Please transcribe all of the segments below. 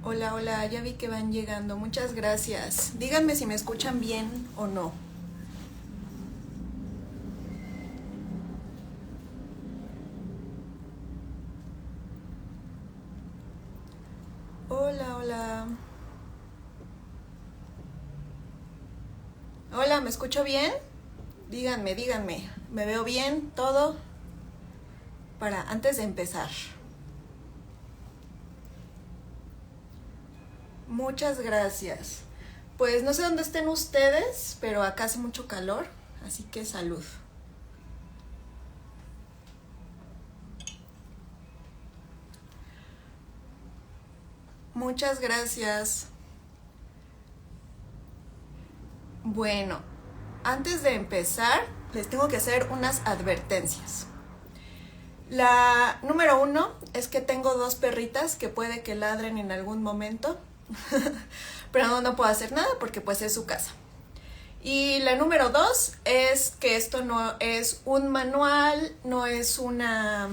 Hola, hola, ya vi que van llegando. Muchas gracias. Díganme si me escuchan bien o no. Hola, hola. Hola, ¿me escucho bien? Díganme, díganme. ¿Me veo bien? ¿Todo? Para antes de empezar. Muchas gracias. Pues no sé dónde estén ustedes, pero acá hace mucho calor, así que salud. Muchas gracias. Bueno, antes de empezar, les tengo que hacer unas advertencias. La número 1 es que tengo dos perritas que puede que ladren en algún momento, pero no puedo hacer nada porque pues es su casa. Y la número 2 es que esto no es un manual, no es una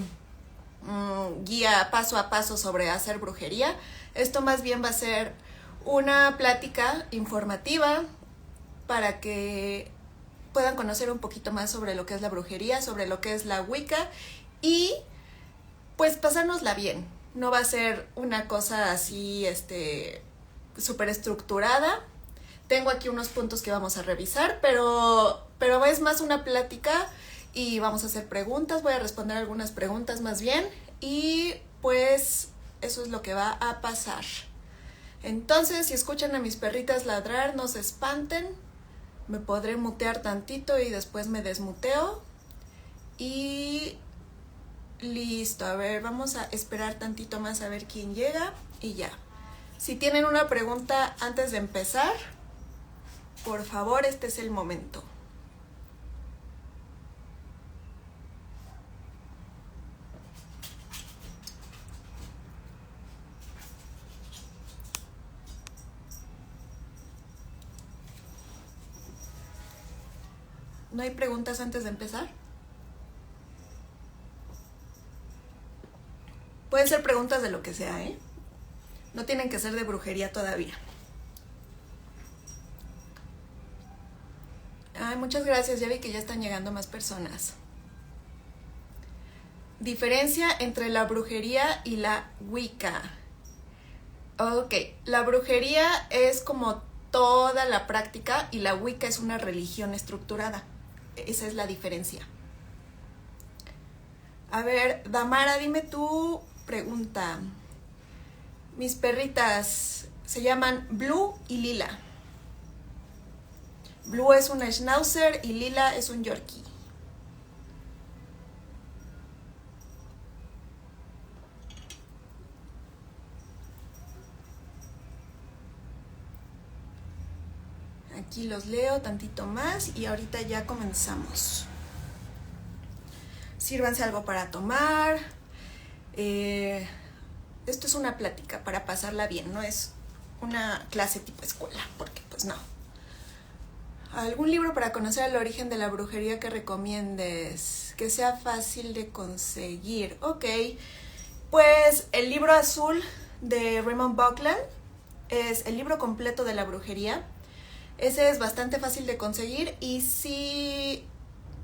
guía paso a paso sobre hacer brujería. Esto más bien va a ser una plática informativa para que puedan conocer un poquito más sobre lo que es la brujería, sobre lo que es la Wicca y pues pasárnosla bien. No va a ser una cosa así súper estructurada. Tengo aquí unos puntos que vamos a revisar, pero es más una plática y vamos a hacer preguntas. Voy a responder algunas preguntas más bien y pues eso es lo que va a pasar. Entonces, si escuchan a mis perritas ladrar, no se espanten. Me podré mutear tantito y después me desmuteo. Y listo, a ver, vamos a esperar tantito más a ver quién llega y ya. Si tienen una pregunta antes de empezar, por favor, este es el momento. ¿No hay preguntas antes de empezar? Pueden ser preguntas de lo que sea, ¿eh? No tienen que ser de brujería todavía. Ay, muchas gracias, ya vi que ya están llegando más personas. Diferencia entre la brujería y la Wicca. Ok, la brujería es como toda la práctica y la Wicca es una religión estructurada. Esa es la diferencia. A ver, Damara, dime tu pregunta. Mis perritas se llaman Blue y Lila. Blue es una Schnauzer y Lila es un Yorkie. Aquí los leo tantito más y ahorita ya comenzamos. Sírvanse algo para tomar. Esto es una plática para pasarla bien, no es una clase tipo escuela, porque pues no. ¿Algún libro para conocer el origen de la brujería que recomiendes? Que sea fácil de conseguir. Ok, pues el libro azul de Raymond Buckland es el libro completo de la brujería. Ese es bastante fácil de conseguir y si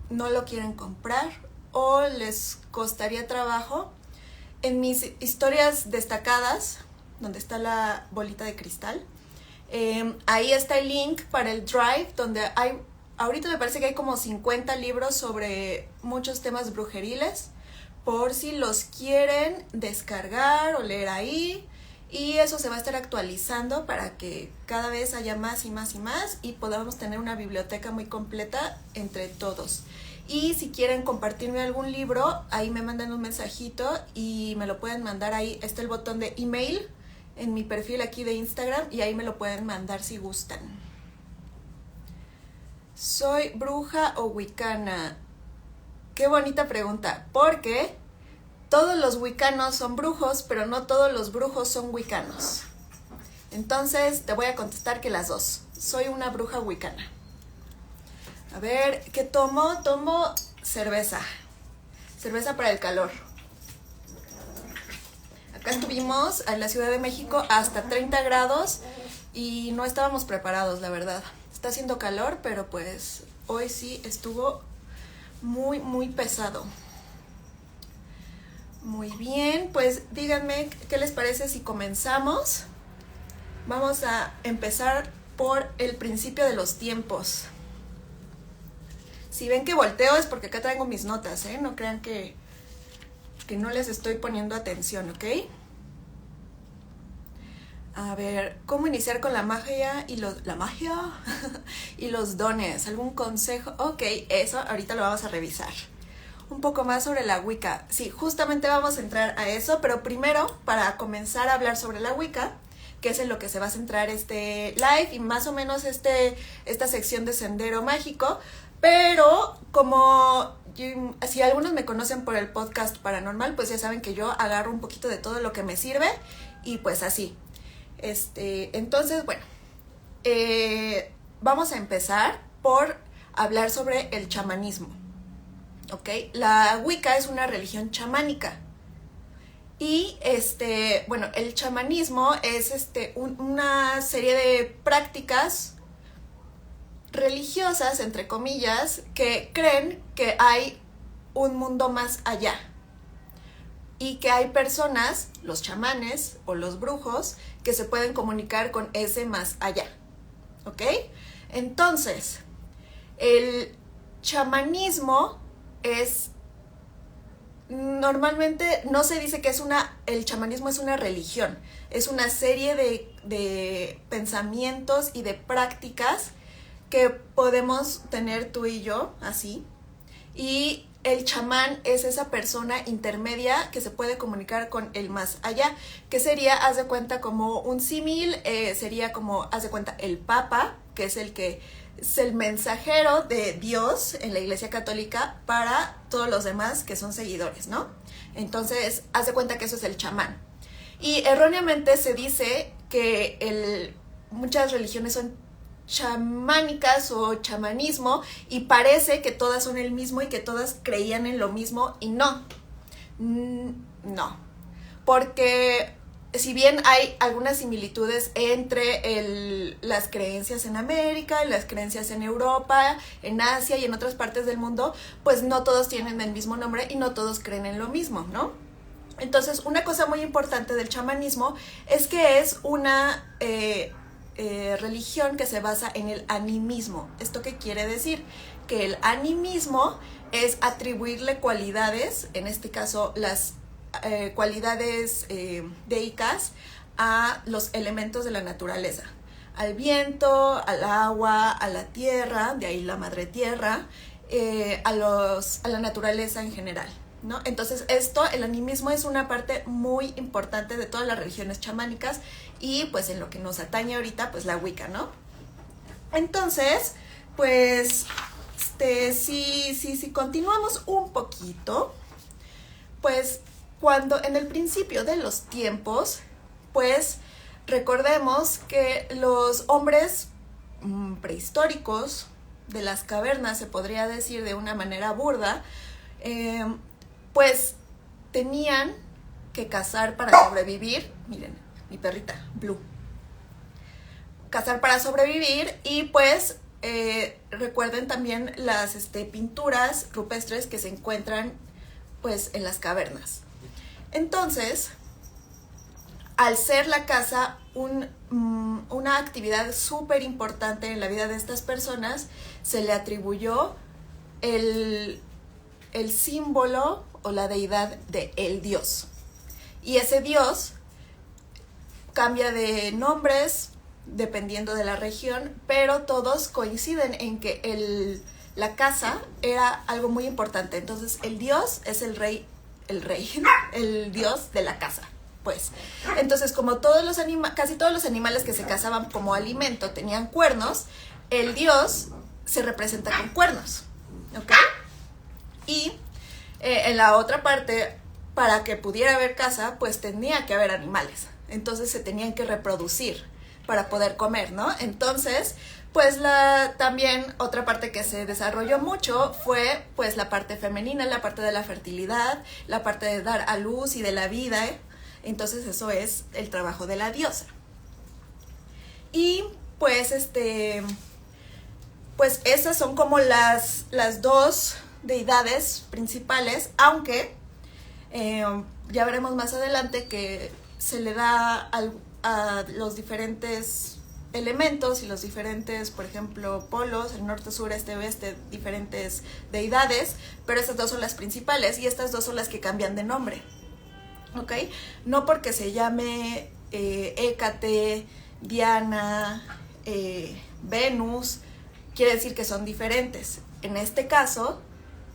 no lo quieren comprar o les costaría trabajo, en mis historias destacadas, donde está la bolita de cristal, ahí está el link para el Drive, donde hay, ahorita me parece que hay como 50 libros sobre muchos temas brujeriles, por si los quieren descargar o leer ahí. Y eso se va a estar actualizando para que cada vez haya más y más y más y podamos tener una biblioteca muy completa entre todos. Y si quieren compartirme algún libro, ahí me mandan un mensajito y me lo pueden mandar ahí. Está el botón de email en mi perfil aquí de Instagram y ahí me lo pueden mandar si gustan. ¿Soy bruja o wicana? Qué bonita pregunta, porque todos los wiccanos son brujos, pero no todos los brujos son wiccanos. Entonces te voy a contestar que las dos. Soy una bruja wicana. A ver, ¿qué tomo? Tomo cerveza. Cerveza para el calor. Acá estuvimos en la Ciudad de México hasta 30 grados y no estábamos preparados, la verdad. Está haciendo calor, pero pues hoy sí estuvo muy, muy pesado. Muy bien, pues díganme qué les parece si comenzamos. Vamos a empezar por el principio de los tiempos. Si ven que volteo es porque acá traigo mis notas, ¿eh? No crean que no les estoy poniendo atención, ¿ok? A ver, ¿cómo iniciar con la magia y y los dones? ¿Algún consejo? Ok, eso ahorita lo vamos a revisar. Un poco más sobre la Wicca. Sí, justamente vamos a entrar a eso, pero primero, para comenzar a hablar sobre la Wicca, que es en lo que se va a centrar este live y más o menos esta sección de Sendero Mágico, pero como si algunos me conocen por el podcast paranormal, pues ya saben que yo agarro un poquito de todo lo que me sirve y pues así. Entonces, bueno, vamos a empezar por hablar sobre el chamanismo, ¿ok? La Wicca es una religión chamánica. Y bueno, el chamanismo es una serie de prácticas religiosas, entre comillas, que creen que hay un mundo más allá y que hay personas, los chamanes o los brujos, que se pueden comunicar con ese más allá, ¿ok? Entonces, el chamanismo es... Normalmente no se dice que el chamanismo es una religión, es una serie de pensamientos y de prácticas que podemos tener tú y yo, así, y el chamán es esa persona intermedia que se puede comunicar con el más allá, que sería, haz de cuenta, como un símil, sería como, haz de cuenta, el Papa, que es el mensajero de Dios en la Iglesia Católica para todos los demás que son seguidores, ¿no? Entonces, haz de cuenta que eso es el chamán. Y erróneamente se dice que muchas religiones son chamánicas o chamanismo y parece que todas son el mismo y que todas creían en lo mismo y no. No. Porque si bien hay algunas similitudes entre las creencias en América, las creencias en Europa, en Asia y en otras partes del mundo, pues no todos tienen el mismo nombre y no todos creen en lo mismo, ¿no? Entonces, una cosa muy importante del chamanismo es que es una religión que se basa en el animismo. ¿Esto qué quiere decir? Que el animismo es atribuirle cualidades, en este caso las cualidades deicas, a los elementos de la naturaleza, al viento, al agua, a la tierra, de ahí la madre tierra, a la naturaleza en general, ¿no? Entonces el animismo es una parte muy importante de todas las religiones chamánicas y pues en lo que nos atañe ahorita, pues la Wicca, ¿no? Entonces, pues, si continuamos un poquito, pues cuando en el principio de los tiempos, pues recordemos que los hombres prehistóricos de las cavernas, se podría decir de una manera burda, pues tenían que cazar para sobrevivir. Miren, mi perrita, Blue. Cazar para sobrevivir y pues recuerden también las pinturas rupestres que se encuentran pues en las cavernas. Entonces, al ser la caza una actividad súper importante en la vida de estas personas, se le atribuyó el símbolo o la deidad de el dios. Y ese dios cambia de nombres dependiendo de la región, pero todos coinciden en que la caza era algo muy importante. Entonces, el dios es el rey, el dios de la caza, pues. Entonces, como casi todos los animales que se cazaban como alimento tenían cuernos, el dios se representa con cuernos, ¿ok? Y en la otra parte, para que pudiera haber caza, pues tenía que haber animales. Entonces se tenían que reproducir para poder comer, ¿no? Entonces, pues también otra parte que se desarrolló mucho fue pues la parte femenina, la parte de la fertilidad, la parte de dar a luz y de la vida, Entonces eso es el trabajo de la diosa. Y pues pues esas son como las dos deidades principales, aunque ya veremos más adelante que se le da a los diferentes elementos y los diferentes, por ejemplo, polos, el norte, sur, este, oeste, diferentes deidades, pero estas dos son las principales y estas dos son las que cambian de nombre, ¿ok? No porque se llame Hécate, Diana, Venus, quiere decir que son diferentes. En este caso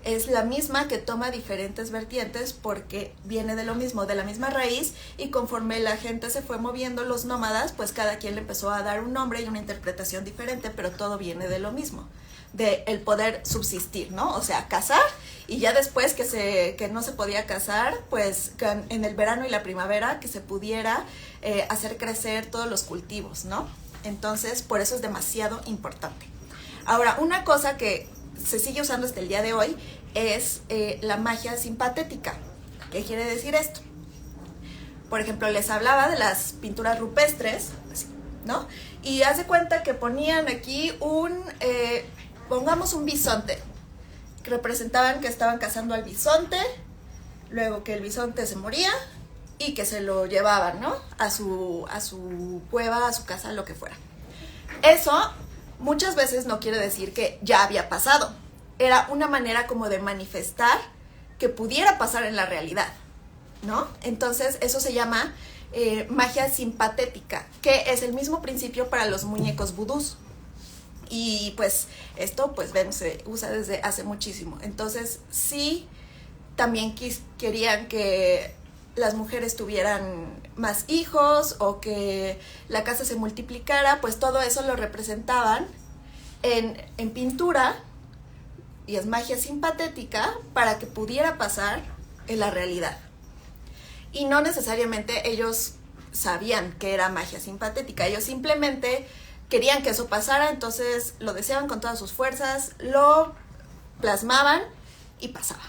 es la misma que toma diferentes vertientes porque viene de lo mismo, de la misma raíz, y conforme la gente se fue moviendo, los nómadas, pues cada quien le empezó a dar un nombre y una interpretación diferente, pero todo viene de lo mismo, de el poder subsistir, ¿no? O sea, cazar, y ya después que no se podía cazar, pues en el verano y la primavera que se pudiera hacer crecer todos los cultivos, ¿no? Entonces, por eso es demasiado importante. Ahora, una cosa que se sigue usando hasta el día de hoy es la magia simpatética. ¿Qué quiere decir esto? Por ejemplo, les hablaba de las pinturas rupestres, ¿no? Y haz de cuenta que ponían aquí pongamos un bisonte, que representaban que estaban cazando al bisonte, luego que el bisonte se moría y que se lo llevaban, ¿no? A su cueva, a su casa, lo que fuera. Eso muchas veces no quiere decir que ya había pasado. Era una manera como de manifestar que pudiera pasar en la realidad, ¿no? Entonces eso se llama magia simpatética, que es el mismo principio para los muñecos vudús. Y pues esto, pues ven, se usa desde hace muchísimo. Entonces sí, también querían que las mujeres tuvieran más hijos o que la casa se multiplicara, pues todo eso lo representaban en pintura, y es magia simpatética para que pudiera pasar en la realidad. Y no necesariamente ellos sabían que era magia simpatética, ellos simplemente querían que eso pasara, entonces lo deseaban con todas sus fuerzas, lo plasmaban y pasaba.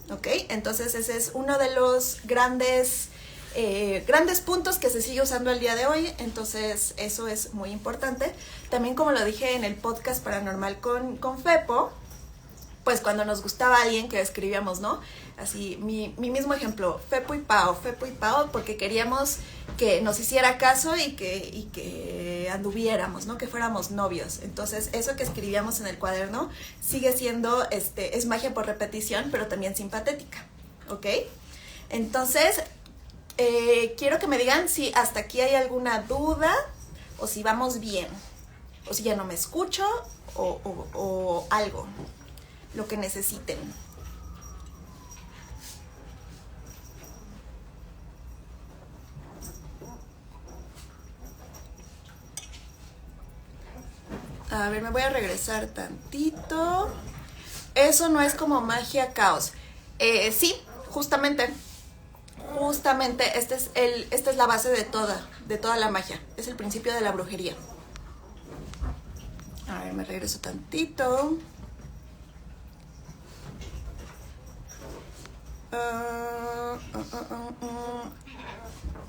¿Ok? Entonces ese es uno de los grandes puntos que se sigue usando el día de hoy. Entonces eso es muy importante. También, como lo dije en el podcast paranormal con Fepo, pues cuando nos gustaba alguien que escribíamos, ¿no? Así, mi mismo ejemplo, Fepo y Pao, porque queríamos que nos hiciera caso y que anduviéramos, ¿no? Que fuéramos novios. Entonces, eso que escribíamos en el cuaderno sigue siendo, es magia por repetición, pero también simpatética, ¿ok? Entonces, quiero que me digan si hasta aquí hay alguna duda, o si vamos bien, o si ya no me escucho, o algo, lo que necesiten. A ver, me voy a regresar tantito. Eso no es como magia caos. Sí, justamente, esta es la base de toda la magia. Es el principio de la brujería. A ver, me regreso tantito.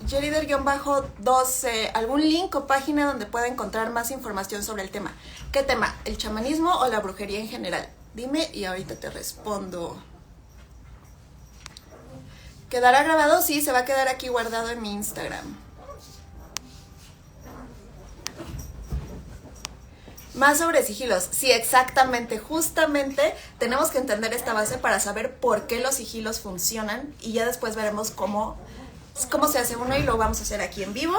Jerider-12, ¿algún link o página donde pueda encontrar más información sobre el tema? ¿Qué tema? ¿El chamanismo o la brujería en general? Dime y ahorita te respondo. ¿Quedará grabado? Sí, se va a quedar aquí guardado en mi Instagram. Más sobre sigilos. Sí, exactamente. Justamente tenemos que entender esta base para saber por qué los sigilos funcionan, y ya después veremos cómo se hace uno, y lo vamos a hacer aquí en vivo,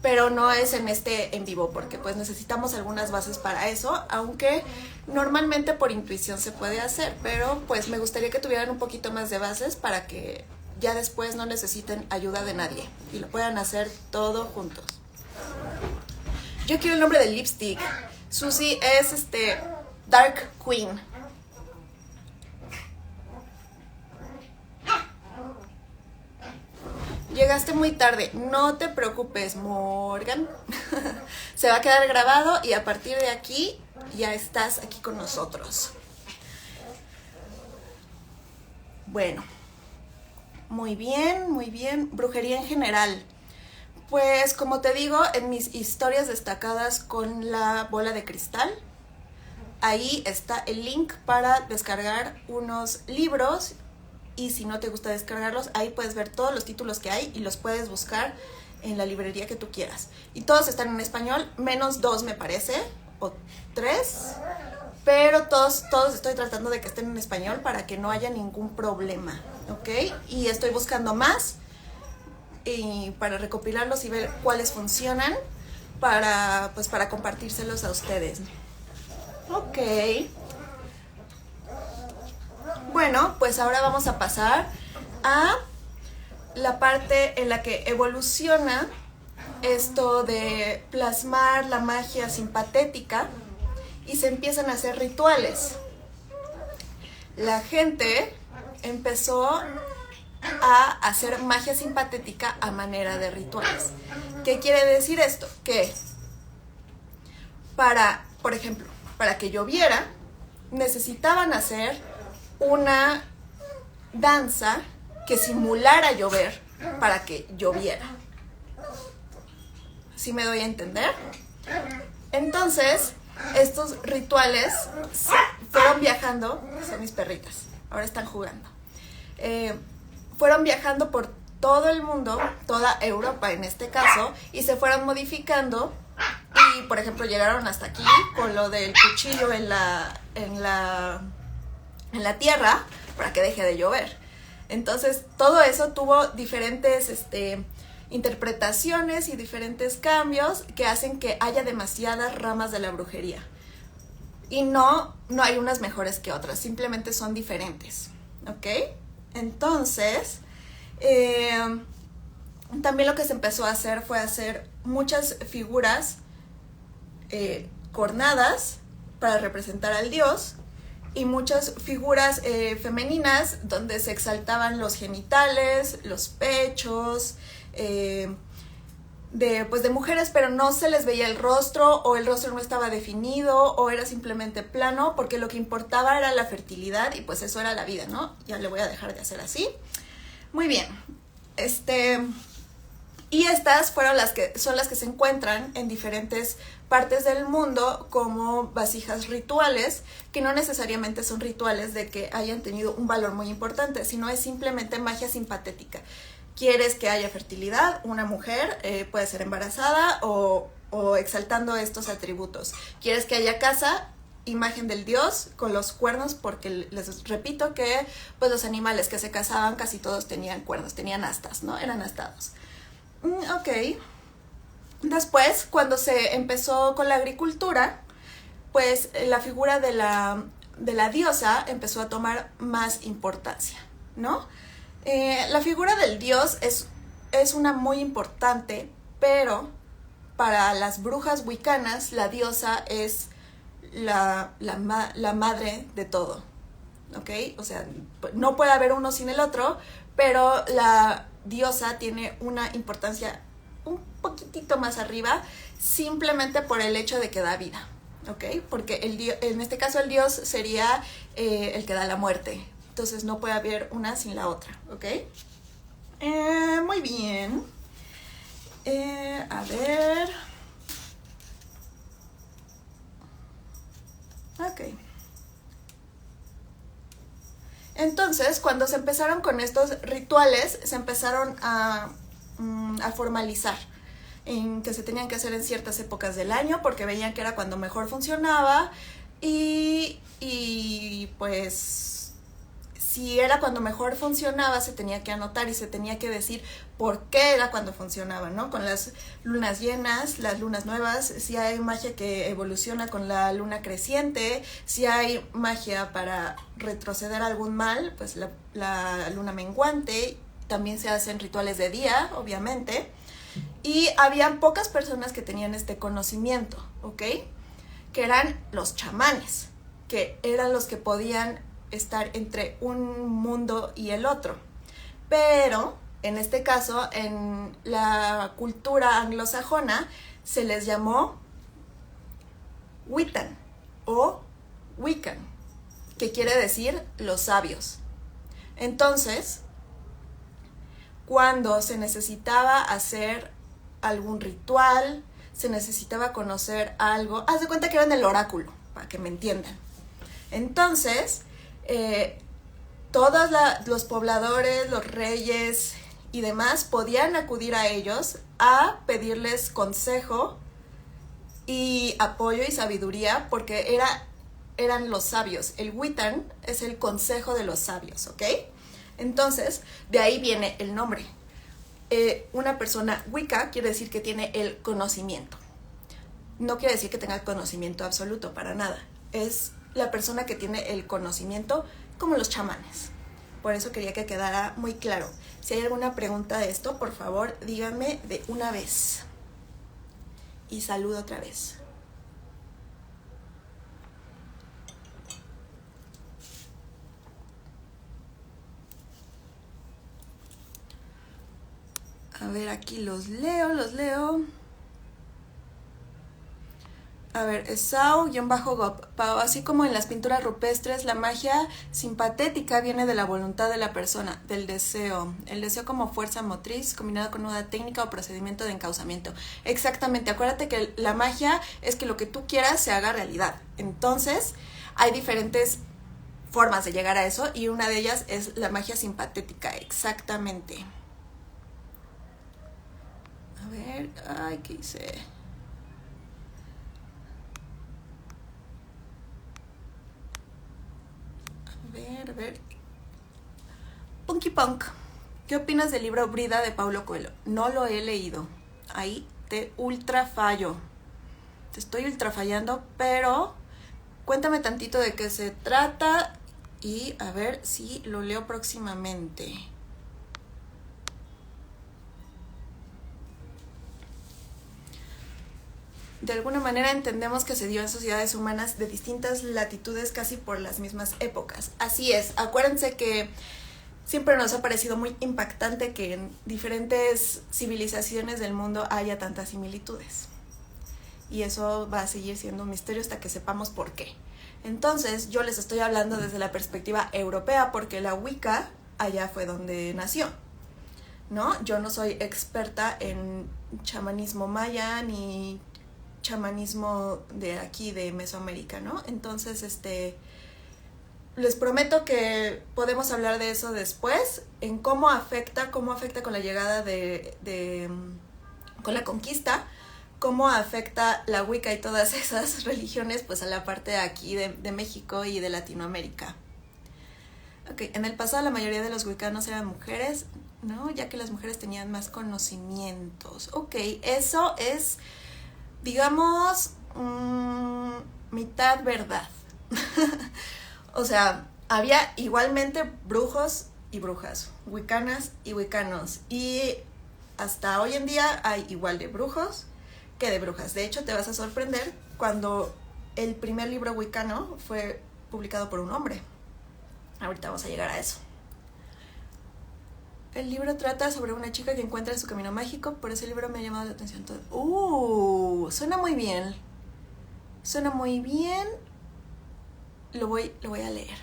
pero no es en vivo porque pues necesitamos algunas bases para eso, aunque normalmente por intuición se puede hacer, pero pues me gustaría que tuvieran un poquito más de bases para que ya después no necesiten ayuda de nadie y lo puedan hacer todo juntos. Yo quiero el nombre del lipstick. Susi es Dark Queen. Llegaste muy tarde. No te preocupes, Morgan. Se va a quedar grabado y a partir de aquí ya estás aquí con nosotros. Bueno, Muy bien, muy bien. Brujería en general. Pues como te digo, en mis historias destacadas con la bola de cristal, ahí está el link para descargar unos libros y si no te gusta descargarlos, ahí puedes ver todos los títulos que hay y los puedes buscar en la librería que tú quieras. Y todos están en español, menos 2 me parece, o 3, pero todos estoy tratando de que estén en español para que no haya ningún problema, ¿ok? Y estoy buscando más y para recopilarlos y ver cuáles funcionan para compartírselos a ustedes. Ok. Bueno, pues ahora vamos a pasar a la parte en la que evoluciona esto de plasmar la magia simpatética y se empiezan a hacer rituales. La gente empezó a hacer magia simpatética a manera de rituales. ¿Qué quiere decir esto? Que por ejemplo, para que lloviera, necesitaban hacer una danza que simulara llover para que lloviera. ¿Sí me doy a entender? Entonces, estos rituales fueron viajando, son mis perritas, ahora están jugando. Fueron viajando por todo el mundo, toda Europa en este caso, y se fueron modificando. Y, por ejemplo, llegaron hasta aquí con lo del cuchillo en la tierra para que deje de llover. Entonces, todo eso tuvo diferentes interpretaciones y diferentes cambios que hacen que haya demasiadas ramas de la brujería. Y no hay unas mejores que otras, simplemente son diferentes, ¿ok? Entonces, también lo que se empezó a hacer fue hacer muchas figuras cornadas para representar al dios y muchas figuras femeninas donde se exaltaban los genitales, los pechos, de mujeres, pero no se les veía el rostro o el rostro no estaba definido o era simplemente plano, porque lo que importaba era la fertilidad y pues eso era la vida, ¿no? Ya le voy a dejar de hacer así. Muy bien. Y estas fueron son las que se encuentran en diferentes partes del mundo como vasijas rituales, que no necesariamente son rituales de que hayan tenido un valor muy importante, sino es simplemente magia simpatética. ¿Quieres que haya fertilidad? Una mujer puede ser embarazada o exaltando estos atributos. ¿Quieres que haya casa? Imagen del dios con los cuernos, porque les repito que pues los animales que se casaban casi todos tenían cuernos, tenían astas, ¿no? Eran astados. Ok. Después, cuando se empezó con la agricultura, pues la figura de la diosa empezó a tomar más importancia, ¿no? La figura del dios es una muy importante, pero para las brujas wicanas la diosa es la madre de todo, ¿ok? O sea, no puede haber uno sin el otro, pero la diosa tiene una importancia un poquitito más arriba, simplemente por el hecho de que da vida, ¿ok? Porque en este caso el dios sería el que da la muerte, entonces no puede haber una sin la otra, ¿ok? Muy bien. A ver. Ok. Entonces, cuando se empezaron con estos rituales, se empezaron a formalizar, en que se tenían que hacer en ciertas épocas del año, porque veían que era cuando mejor funcionaba, y pues si era cuando mejor funcionaba, se tenía que anotar y se tenía que decir por qué era cuando funcionaba, ¿no? Con las lunas llenas, las lunas nuevas, si hay magia que evoluciona con la luna creciente, si hay magia para retroceder algún mal, pues la luna menguante. También se hacen rituales de día, obviamente. Y habían pocas personas que tenían este conocimiento, ¿ok? Que eran los chamanes, que eran los que podían estar entre un mundo y el otro. Pero, en este caso, en la cultura anglosajona, se les llamó Witan o Wiccan, que quiere decir los sabios. Entonces, cuando se necesitaba hacer algún ritual, se necesitaba conocer algo. Haz de cuenta que eran el oráculo, para que me entiendan. Entonces, todos los pobladores, los reyes y demás podían acudir a ellos a pedirles consejo y apoyo y sabiduría, porque eran los sabios. El Witan es el consejo de los sabios, ¿ok? Entonces, de ahí viene el nombre. Una persona Wicca quiere decir que tiene el conocimiento. No quiere decir que tenga el conocimiento absoluto, para nada. Es la persona que tiene el conocimiento, como los chamanes. Por eso quería que quedara muy claro. Si hay alguna pregunta de esto, por favor, díganme de una vez. Y saludo otra vez. A ver, aquí los leo. A ver, Esau-Gop, así como en las pinturas rupestres, la magia simpatética viene de la voluntad de la persona, del deseo. El deseo como fuerza motriz combinado con una técnica o procedimiento de encauzamiento. Exactamente, acuérdate que la magia es que lo que tú quieras se haga realidad. Entonces, hay diferentes formas de llegar a eso y una de ellas es la magia simpatética, exactamente. A ver, ay, ¿qué hice? A ver. Punky Punk, ¿qué opinas del libro Brida de Paulo Coelho? No lo he leído. Ahí te ultra fallo. Te estoy ultra fallando, pero cuéntame tantito de qué se trata y a ver si lo leo próximamente. De alguna manera entendemos que se dio en sociedades humanas de distintas latitudes casi por las mismas épocas. Así es, acuérdense que siempre nos ha parecido muy impactante que en diferentes civilizaciones del mundo haya tantas similitudes. Y eso va a seguir siendo un misterio hasta que sepamos por qué. Entonces, yo les estoy hablando desde la perspectiva europea porque la Wicca allá fue donde nació, ¿no? Yo no soy experta en chamanismo maya ni chamanismo de aquí, de Mesoamérica, ¿no? Entonces, les prometo que podemos hablar de eso después, en cómo afecta con la llegada con la conquista, cómo afecta la Wicca y todas esas religiones, pues a la parte de aquí de México y de Latinoamérica. Ok, en el pasado la mayoría de los wiccanos eran mujeres, ¿no? Ya que las mujeres tenían más conocimientos. Ok, eso es, digamos, mitad verdad. O sea, había igualmente brujos y brujas, wiccanas y wiccanos. Y hasta hoy en día hay igual de brujos que de brujas. De hecho, te vas a sorprender cuando el primer libro wiccano fue publicado por un hombre. Ahorita vamos a llegar a eso. El libro trata sobre una chica que encuentra su camino mágico, por ese libro me ha llamado la atención todo. Suena muy bien. Suena muy bien. Lo voy a leer.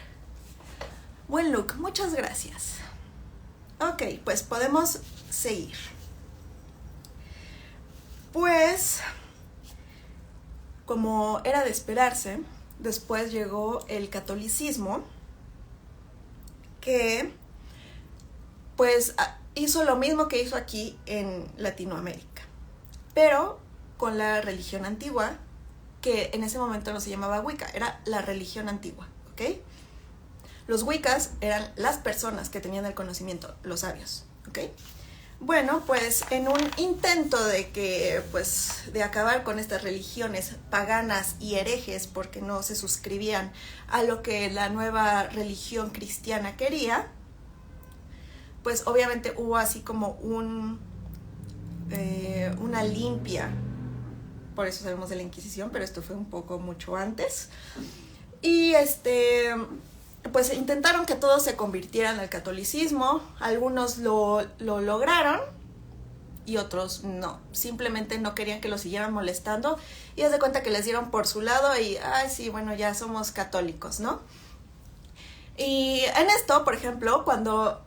Buen look, muchas gracias. Ok, pues podemos seguir. Pues, como era de esperarse, después llegó el catolicismo, que pues hizo lo mismo que hizo aquí en Latinoamérica, pero con la religión antigua, que en ese momento no se llamaba Wicca, era la religión antigua, ¿ok? Los Wiccas eran las personas que tenían el conocimiento, los sabios, ¿ok? Bueno, pues en un intento de acabar con estas religiones paganas y herejes porque no se suscribían a lo que la nueva religión cristiana quería, pues obviamente hubo así como una limpia. Por eso sabemos de la Inquisición, pero esto fue un poco mucho antes. Y pues intentaron que todos se convirtieran al catolicismo. Algunos lo lograron y otros no. Simplemente no querían que los siguieran molestando. Y haz de cuenta que les dieron por su lado y, ay, sí, bueno, ya somos católicos, ¿no? Y en esto, por ejemplo, cuando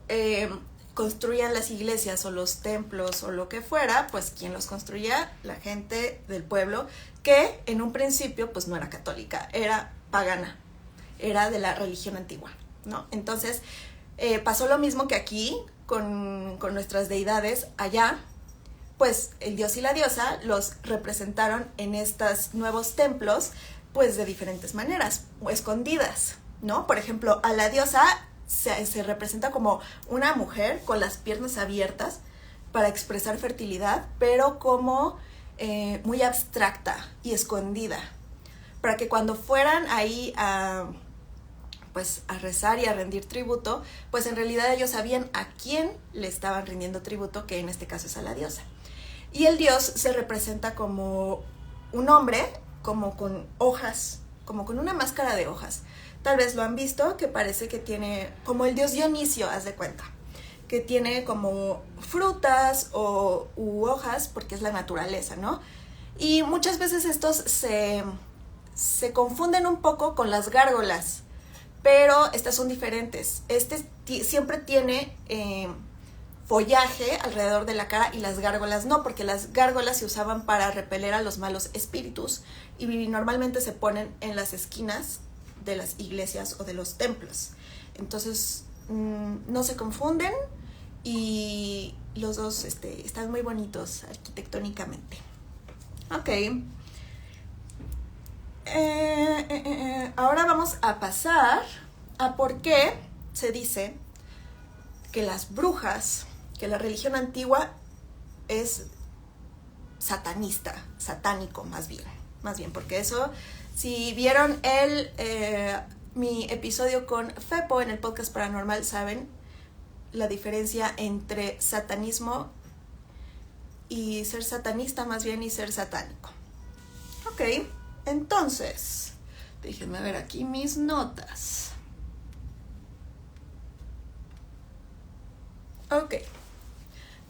construían las iglesias o los templos o lo que fuera, pues quien los construía, la gente del pueblo, que en un principio pues no era católica, era pagana, era de la religión antigua, ¿no? Entonces pasó lo mismo que aquí con nuestras deidades. Allá pues el dios y la diosa los representaron en estos nuevos templos pues de diferentes maneras, o escondidas, ¿no? Por ejemplo, a la diosa se representa como una mujer con las piernas abiertas para expresar fertilidad, pero como muy abstracta y escondida, para que cuando fueran ahí pues a rezar y a rendir tributo, pues en realidad ellos sabían a quién le estaban rindiendo tributo, que en este caso es a la diosa. Y el dios se representa como un hombre, como con hojas, como con una máscara de hojas. Tal vez lo han visto, que parece que tiene, como el dios Dionisio, haz de cuenta, que tiene como frutas u hojas, porque es la naturaleza, ¿no? Y muchas veces estos se confunden un poco con las gárgolas, pero estas son diferentes. Siempre tiene follaje alrededor de la cara y las gárgolas no, porque las gárgolas se usaban para repeler a los malos espíritus y normalmente se ponen en las esquinas de las iglesias o de los templos. Entonces no se confunden y los dos están muy bonitos arquitectónicamente. Ok. Ahora vamos a pasar a por qué se dice que las brujas, que la religión antigua es satánico más bien, porque eso, si vieron mi episodio con Fepo en el podcast paranormal, saben la diferencia entre satanismo y ser satanista más bien y ser satánico. Ok, entonces, déjenme ver aquí mis notas. Ok,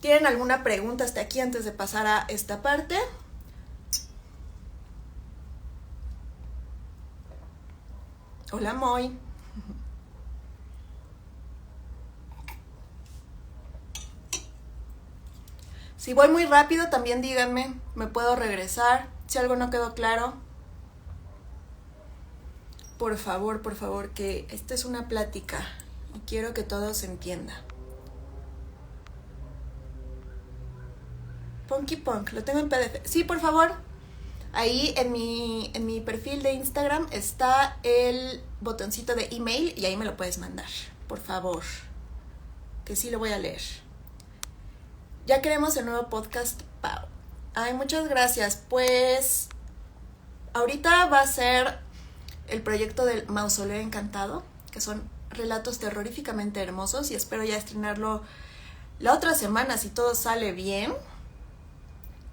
¿tienen alguna pregunta hasta aquí antes de pasar a esta parte? Hola, Moy. Si voy muy rápido, también díganme, me puedo regresar. Si algo no quedó claro, por favor, que esta es una plática y quiero que todo se entienda. Punky Punk, lo tengo en PDF. Sí, por favor. Ahí en mi perfil de Instagram está el botoncito de email y ahí me lo puedes mandar, por favor, que sí lo voy a leer. Ya queremos el nuevo podcast, Pau. Ay, muchas gracias. Pues ahorita va a ser el proyecto del Mausoleo Encantado, que son relatos terroríficamente hermosos y espero ya estrenarlo la otra semana si todo sale bien.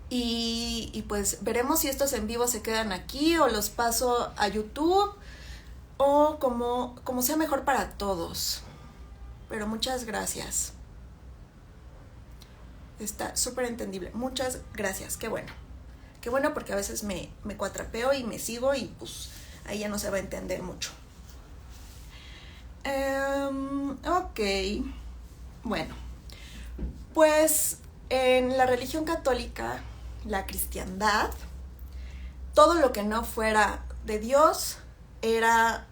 Y pues veremos si estos en vivo se quedan aquí o los paso a YouTube o como sea mejor para todos. Pero muchas gracias. Está súper entendible. Muchas gracias. Qué bueno. Qué bueno, porque a veces me cuatrapeo y me sigo y pues ahí ya no se va a entender mucho. Ok. Bueno. Pues en la religión católica, la cristiandad, todo lo que no fuera de Dios era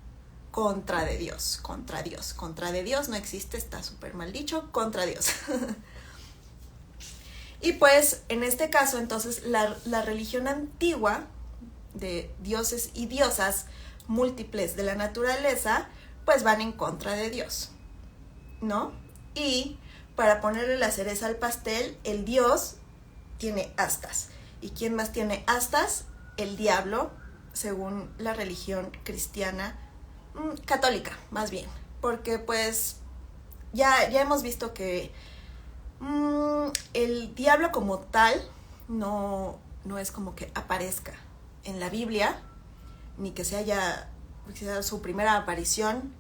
contra de Dios, contra Dios. Contra de Dios no existe, está súper mal dicho, contra Dios. Y pues en este caso entonces la religión antigua de dioses y diosas múltiples de la naturaleza pues van en contra de Dios, ¿no? Y para ponerle la cereza al pastel, el dios tiene astas. ¿Y quién más tiene astas? El diablo, según la religión cristiana, católica más bien, porque pues ya hemos visto que el diablo como tal no es como que aparezca en la Biblia, ni que sea su primera aparición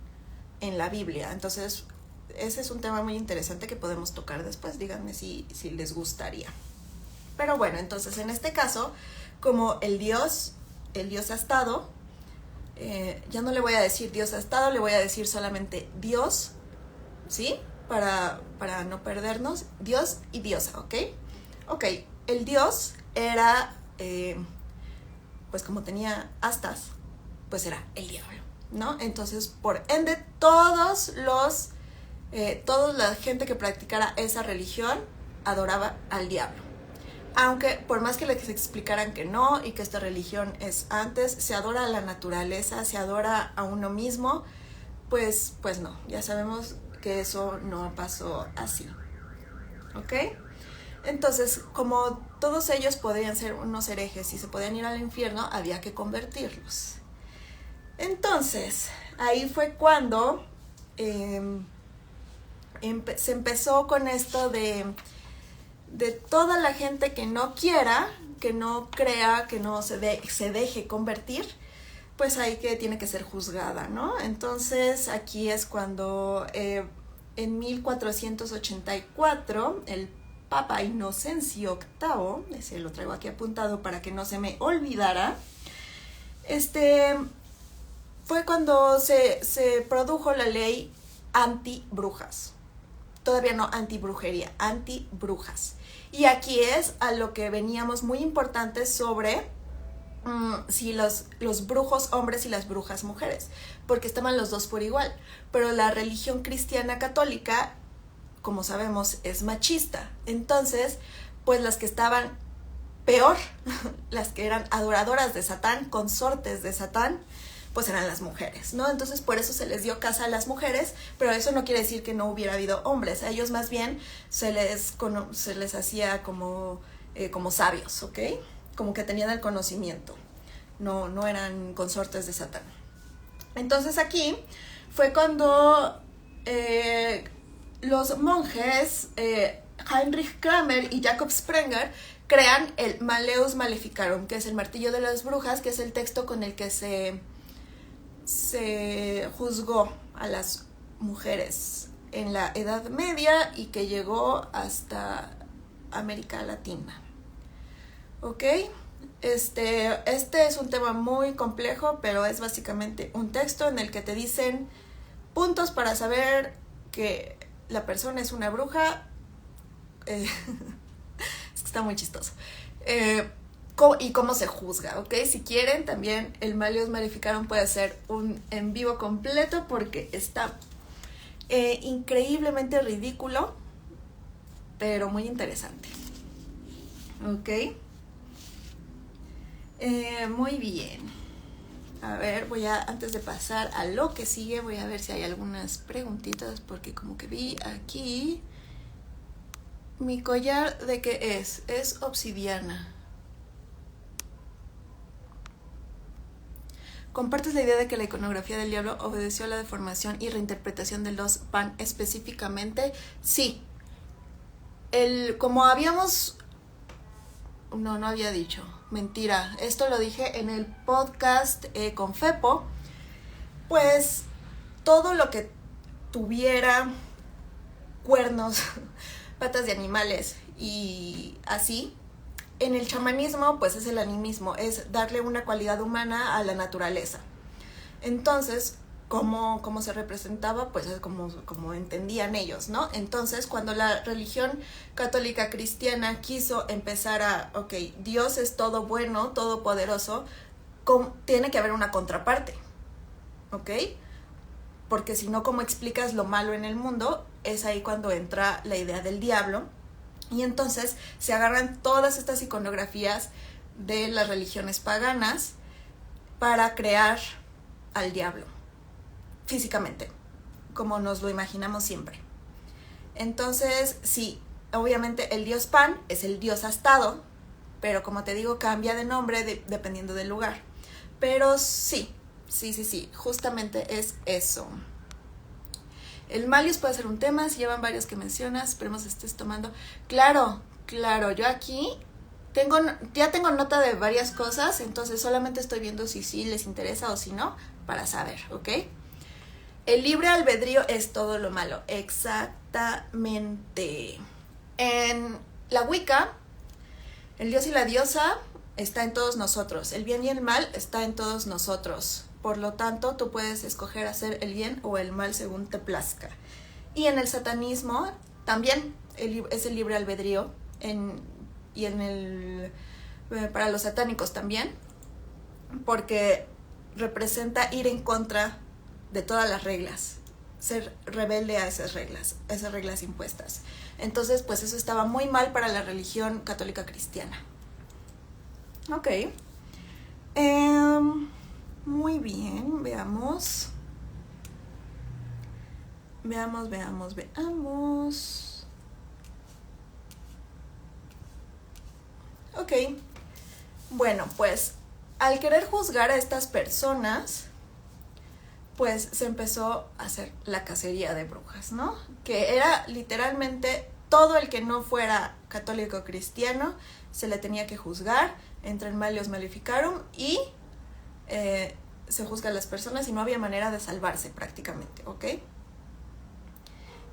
en la Biblia. Entonces ese es un tema muy interesante que podemos tocar después, díganme si les gustaría. Pero bueno, entonces en este caso, como el dios astado, ya no le voy a decir dios astado, le voy a decir solamente Dios, ¿sí? para no perdernos, Dios y diosa, ¿ok? Ok, el dios era, pues como tenía astas, pues era el diablo, ¿no? Entonces, por ende, toda la gente que practicara esa religión adoraba al diablo. Aunque por más que les explicaran que no y que esta religión es antes, se adora a la naturaleza, se adora a uno mismo, pues no, ya sabemos que eso no pasó así, ¿ok? Entonces, como todos ellos podrían ser unos herejes y se podían ir al infierno, había que convertirlos. Entonces, ahí fue cuando se empezó con esto de toda la gente que no quiera, que no crea, que no se deje convertir, pues ahí que tiene que ser juzgada, ¿no? Entonces aquí es cuando en 1484 el Papa Inocencio VIII, ese lo traigo aquí apuntado para que no se me olvidara, fue cuando se produjo la ley anti-brujas. Todavía no anti-brujería, anti-brujas. Y aquí es a lo que veníamos muy importante sobre si los brujos hombres y las brujas mujeres, porque estaban los dos por igual. Pero la religión cristiana católica, como sabemos, es machista. Entonces, pues las que estaban peor, las que eran adoradoras de Satán, consortes de Satán, pues eran las mujeres, ¿no? Entonces por eso se les dio casa a las mujeres, pero eso no quiere decir que no hubiera habido hombres. A ellos más bien se les hacía como sabios, ¿ok? Como que tenían el conocimiento, no eran consortes de Satán. Entonces aquí fue cuando los monjes Heinrich Kramer y Jacob Sprenger crean el Malleus Maleficarum, que es el martillo de las brujas, que es el texto con el que se juzgó a las mujeres en la Edad Media y que llegó hasta América Latina. ¿Ok? Este es un tema muy complejo, pero es básicamente un texto en el que te dicen puntos para saber que la persona es una bruja. Es que está muy chistoso. Y cómo se juzga, ¿ok? Si quieren, también el Malleus Maleficarum puede ser un en vivo completo porque está increíblemente ridículo, pero muy interesante. ¿Ok? Muy bien. A ver, antes de pasar a lo que sigue, voy a ver si hay algunas preguntitas, porque como que vi aquí, mi collar, ¿de qué es? Es obsidiana. ¿Compartes la idea de que la iconografía del diablo obedeció a la deformación y reinterpretación del Dios Pan específicamente? Sí. Como habíamos... No había dicho. Mentira. Esto lo dije en el podcast con Fepo. Pues todo lo que tuviera cuernos, patas de animales y así... En el chamanismo, pues es el animismo, es darle una cualidad humana a la naturaleza. Entonces, ¿cómo se representaba? Pues es como entendían ellos, ¿no? Entonces, cuando la religión católica cristiana quiso empezar ok, Dios es todo bueno, todopoderoso, tiene que haber una contraparte, ¿ok? Porque si no, ¿cómo explicas lo malo en el mundo? Es ahí cuando entra la idea del diablo. Y entonces se agarran todas estas iconografías de las religiones paganas para crear al diablo, físicamente, como nos lo imaginamos siempre. Entonces, sí, obviamente el dios Pan es el dios astado, pero como te digo, cambia de nombre dependiendo del lugar. Pero sí, justamente es eso. El Malleus puede ser un tema, si llevan varios que mencionas, esperemos estés tomando. Claro, yo aquí ya tengo nota de varias cosas, entonces solamente estoy viendo si sí les interesa o si no, para saber, ¿ok? El libre albedrío es todo lo malo, exactamente. En la Wicca, el dios y la diosa está en todos nosotros, el bien y el mal está en todos nosotros. Por lo tanto, tú puedes escoger hacer el bien o el mal según te plazca. Y en el satanismo también es el libre albedrío, para los satánicos también, porque representa ir en contra de todas las reglas, ser rebelde a esas reglas impuestas. Entonces, pues eso estaba muy mal para la religión católica cristiana. Ok. Muy bien, veamos. Veamos. Ok. Bueno, pues al querer juzgar a estas personas, pues se empezó a hacer la cacería de brujas, ¿no? Que era literalmente todo el que no fuera católico cristiano se le tenía que juzgar, entra en malius maleficarum y se juzga a las personas y no había manera de salvarse prácticamente, ¿ok?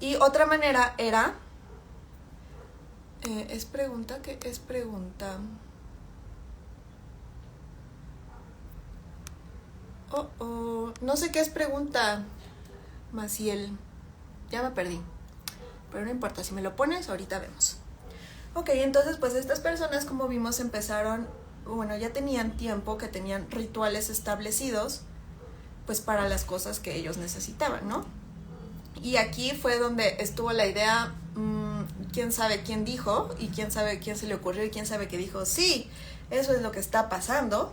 Y otra manera era... ¿Es pregunta? ¿Qué es pregunta? No sé qué es pregunta, Maciel. Ya me perdí. Pero no importa, si me lo pones, ahorita vemos. Ok, entonces pues estas personas, como vimos, empezaron... Bueno, ya tenían tiempo que tenían rituales establecidos, pues para las cosas que ellos necesitaban, ¿no? Y aquí fue donde estuvo la idea, quién sabe quién dijo, y quién sabe quién se le ocurrió, y quién sabe qué dijo, sí, eso es lo que está pasando.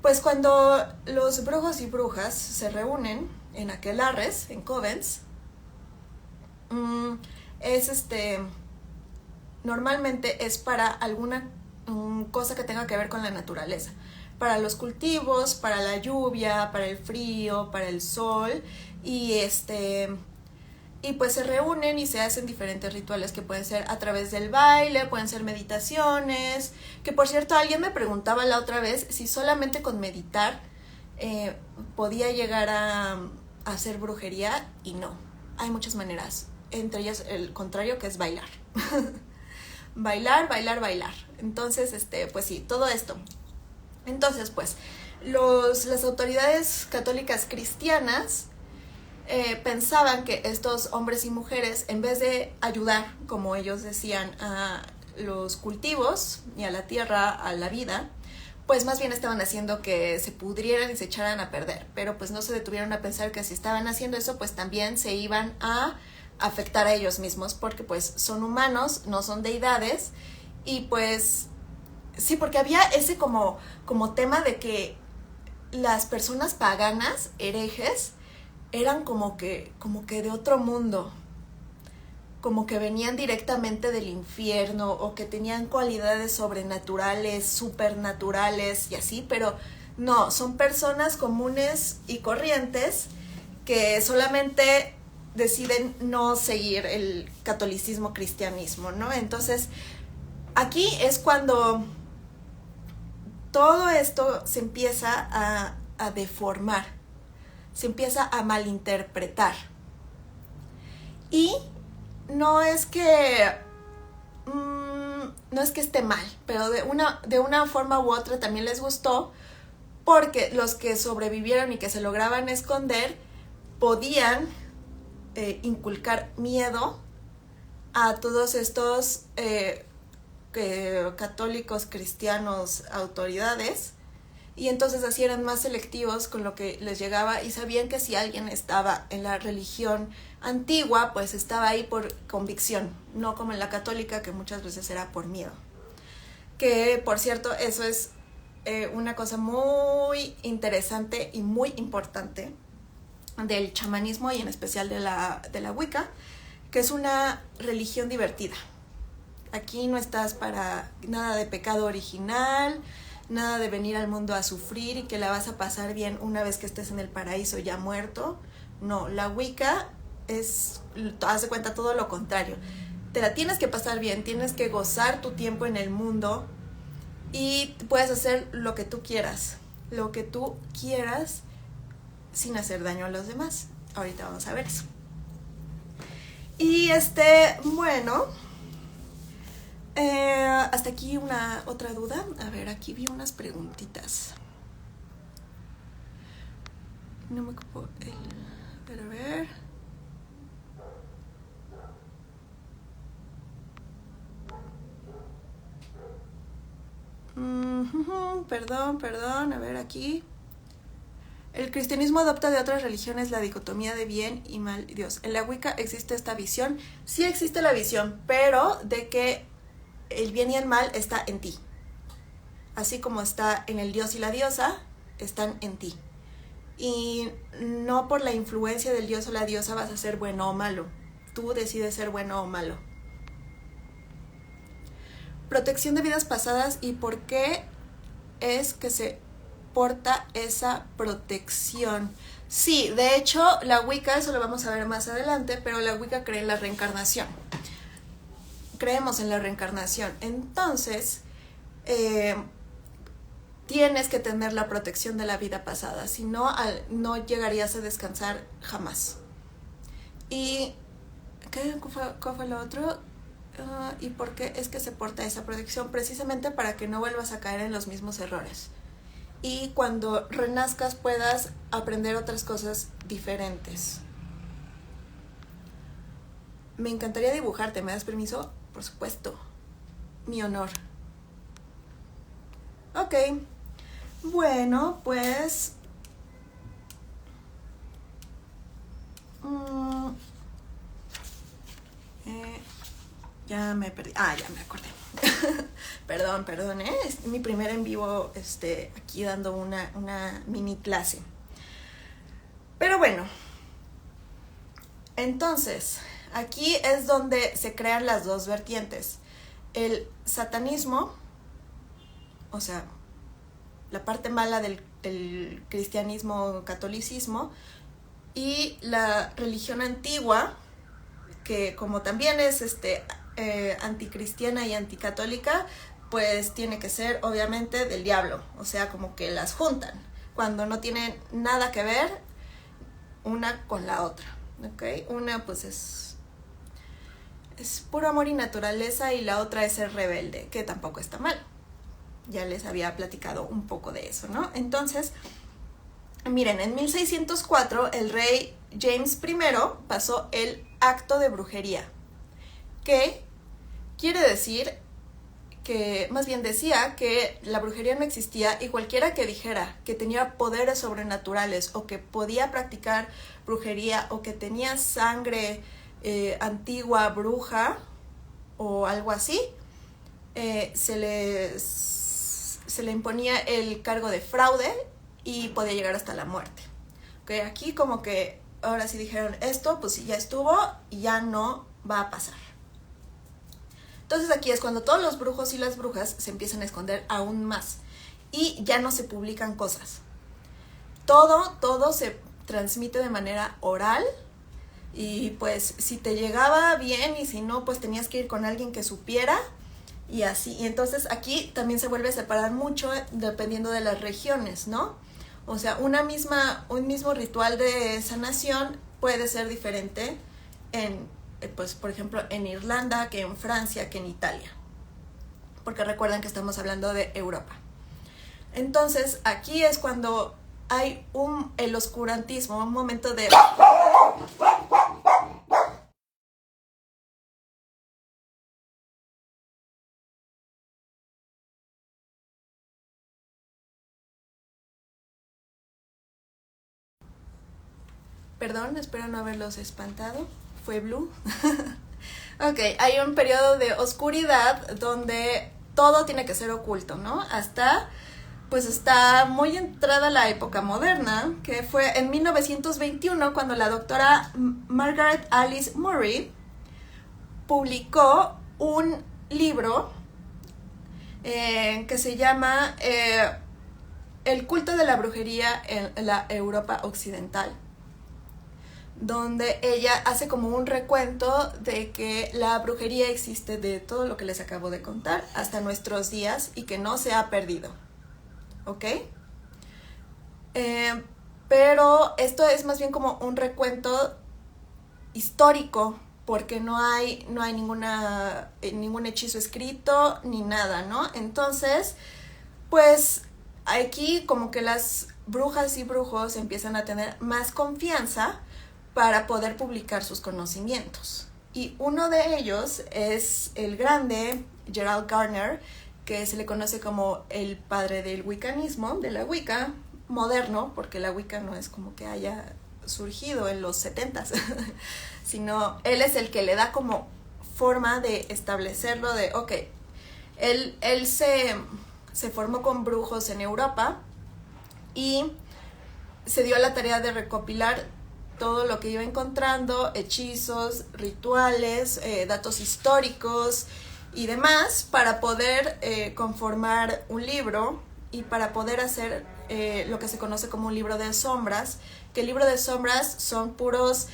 Pues cuando los brujos y brujas se reúnen en aquelarres, en covens, normalmente es para alguna cosa que tenga que ver con la naturaleza, para los cultivos, para la lluvia, para el frío, para el sol, y pues se reúnen y se hacen diferentes rituales que pueden ser a través del baile, pueden ser meditaciones, que por cierto alguien me preguntaba la otra vez si solamente con meditar podía llegar a hacer brujería, y no, hay muchas maneras, entre ellas el contrario, que es bailar. bailar. Entonces, pues sí, todo esto. Entonces, pues, las autoridades católicas cristianas pensaban que estos hombres y mujeres, en vez de ayudar, como ellos decían, a los cultivos y a la tierra, a la vida, pues más bien estaban haciendo que se pudrieran y se echaran a perder. Pero pues no se detuvieron a pensar que si estaban haciendo eso, pues también se iban a afectar a ellos mismos, porque pues son humanos, no son deidades, y pues sí, porque había ese como tema de que las personas paganas, herejes, eran como que de otro mundo, como que venían directamente del infierno, o que tenían cualidades sobrenaturales, supernaturales y así, pero no, son personas comunes y corrientes que solamente deciden no seguir el catolicismo, cristianismo, ¿no? Entonces, aquí es cuando todo esto se empieza a deformar, se empieza a malinterpretar. Y no es que esté mal, pero de una forma u otra también les gustó, porque los que sobrevivieron y que se lograban esconder podían inculcar miedo a todos estos católicos, cristianos, autoridades, y entonces así eran más selectivos con lo que les llegaba, y sabían que si alguien estaba en la religión antigua, pues estaba ahí por convicción, no como en la católica, que muchas veces era por miedo. Que, por cierto, eso es una cosa muy interesante y muy importante del chamanismo, y en especial de la Wicca, que es una religión divertida. Aquí no estás para nada de pecado original, nada de venir al mundo a sufrir y que la vas a pasar bien una vez que estés en el paraíso ya muerto. No, la Wicca haz de cuenta todo lo contrario. Te la tienes que pasar bien, tienes que gozar tu tiempo en el mundo, y puedes hacer lo que tú quieras sin hacer daño a los demás. Ahorita vamos a ver eso. Y bueno, hasta aquí otra duda. A ver, aquí vi unas preguntitas. No me ocupo a ver. Perdón, a ver aquí. El cristianismo adopta de otras religiones la dicotomía de bien y mal Dios. En la Wicca existe esta visión. Sí existe la visión, pero de que el bien y el mal está en ti. Así como está en el dios y la diosa, están en ti. Y no por la influencia del dios o la diosa vas a ser bueno o malo. Tú decides ser bueno o malo. Protección de vidas pasadas y por qué es que se porta esa protección. Sí, de hecho, la Wicca, eso lo vamos a ver más adelante, pero la Wicca cree en la reencarnación. Creemos en la reencarnación. Entonces, tienes que tener la protección de la vida pasada, si no, no llegarías a descansar jamás. ¿Y cuál fue lo otro? ¿Y por qué es que se porta esa protección? Precisamente para que no vuelvas a caer en los mismos errores. Y cuando renazcas puedas aprender otras cosas diferentes. Me encantaría dibujarte, ¿me das permiso? Por supuesto. Mi honor. Ok. Bueno, pues... ya me perdí. Ya me acordé. Perdón, es mi primer en vivo aquí dando una mini clase. Pero bueno, entonces, aquí es donde se crean las dos vertientes. El satanismo, o sea, la parte mala del cristianismo, catolicismo, y la religión antigua, que como también es anticristiana y anticatólica, pues tiene que ser obviamente del diablo, o sea, como que las juntan, cuando no tienen nada que ver una con la otra, ¿ok? Una pues es puro amor y naturaleza y la otra es ser rebelde, que tampoco está mal. Ya les había platicado un poco de eso, ¿no? Entonces, miren, en 1604 el rey James I pasó el acto de brujería, que quiere decir que, más bien decía que la brujería no existía y cualquiera que dijera que tenía poderes sobrenaturales o que podía practicar brujería o que tenía sangre antigua, bruja o algo así, se le imponía el cargo de fraude y podía llegar hasta la muerte. ¿Okay? Aquí como que ahora sí dijeron esto, pues ya estuvo y ya no va a pasar. Entonces aquí es cuando todos los brujos y las brujas se empiezan a esconder aún más y ya no se publican cosas. Todo se transmite de manera oral y pues si te llegaba bien y si no, pues tenías que ir con alguien que supiera y así. Y entonces aquí también se vuelve a separar mucho dependiendo de las regiones, ¿no? O sea, un mismo ritual de sanación puede ser diferente pues por ejemplo en Irlanda que en Francia que en Italia, porque recuerden que estamos hablando de Europa. Entonces aquí es cuando hay el oscurantismo, un momento de... Perdón, espero no haberlos espantado. Fue Blue. Ok, hay un periodo de oscuridad donde todo tiene que ser oculto, ¿no? Hasta, pues está muy entrada la época moderna, que fue en 1921 cuando la doctora Margaret Alice Murray publicó un libro que se llama El culto de la brujería en la Europa occidental, donde ella hace como un recuento de que la brujería existe de todo lo que les acabo de contar hasta nuestros días y que no se ha perdido, ¿ok? Pero esto es más bien como un recuento histórico, porque no hay ningún hechizo escrito ni nada, ¿no? Entonces, pues aquí como que las brujas y brujos empiezan a tener más confianza para poder publicar sus conocimientos. Y uno de ellos es el grande Gerald Garner, que se le conoce como el padre del wiccanismo, de la Wicca moderno, porque la Wicca no es como que haya surgido en los 70s, sino él es el que le da como forma de establecerlo, de ok, él se formó con brujos en Europa y se dio a la tarea de recopilar todo lo que iba encontrando, hechizos, rituales, datos históricos y demás, para poder conformar un libro y para poder hacer lo que se conoce como un libro de sombras, que el libro de sombras son puros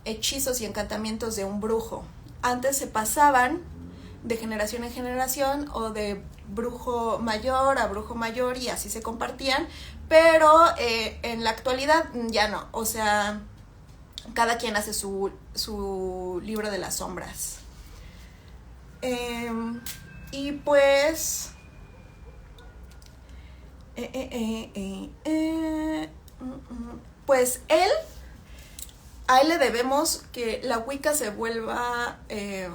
hechizos y encantamientos de un brujo. Antes se pasaban de generación en generación o de brujo mayor a brujo mayor y así se compartían, pero en la actualidad ya no, o sea, cada quien hace su libro de las sombras. Y pues pues a él le debemos que la Wicca se vuelva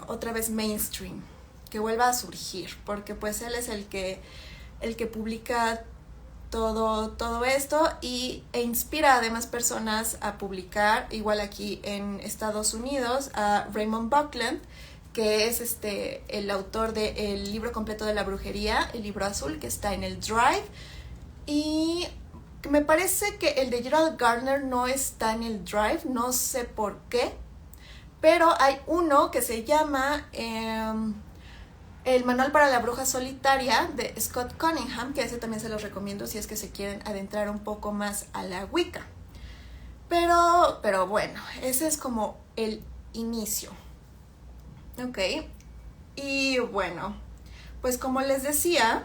otra vez mainstream, que vuelva a surgir, porque pues él es el que publica todo esto e inspira a demás personas a publicar, igual aquí en Estados Unidos, a Raymond Buckland, que es el autor del libro completo de la brujería, el libro azul, que está en el Drive, y me parece que el de Gerald Gardner no está en el Drive, no sé por qué, pero hay uno que se llama El manual para la bruja solitaria, de Scott Cunningham, que ese también se los recomiendo si es que se quieren adentrar un poco más a la Wicca. Pero bueno, ese es como el inicio. Ok, y bueno, pues como les decía,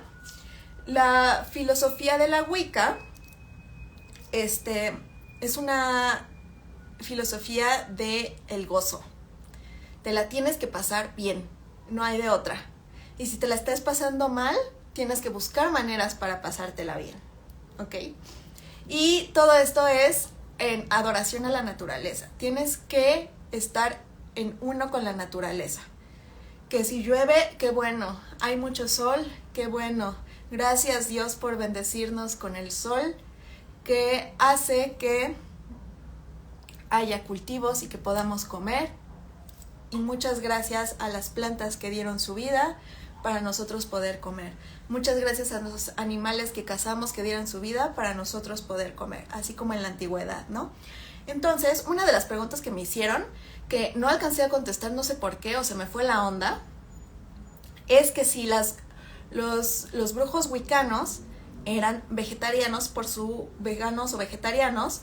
la filosofía de la Wicca es una filosofía de el gozo. Te la tienes que pasar bien, no hay de otra. Y si te la estás pasando mal, tienes que buscar maneras para pasártela bien, ¿ok? Y todo esto es en adoración a la naturaleza. Tienes que estar en uno con la naturaleza. Que si llueve, qué bueno. Hay mucho sol, qué bueno. Gracias Dios por bendecirnos con el sol, que hace que haya cultivos y que podamos comer. Y muchas gracias a las plantas que dieron su vida para nosotros poder comer. Muchas gracias a los animales que cazamos que dieron su vida para nosotros poder comer, así como en la antigüedad, ¿no? Entonces, una de las preguntas que me hicieron, que no alcancé a contestar, no sé por qué, o se me fue la onda, es que si los brujos wiccanos eran vegetarianos veganos o vegetarianos,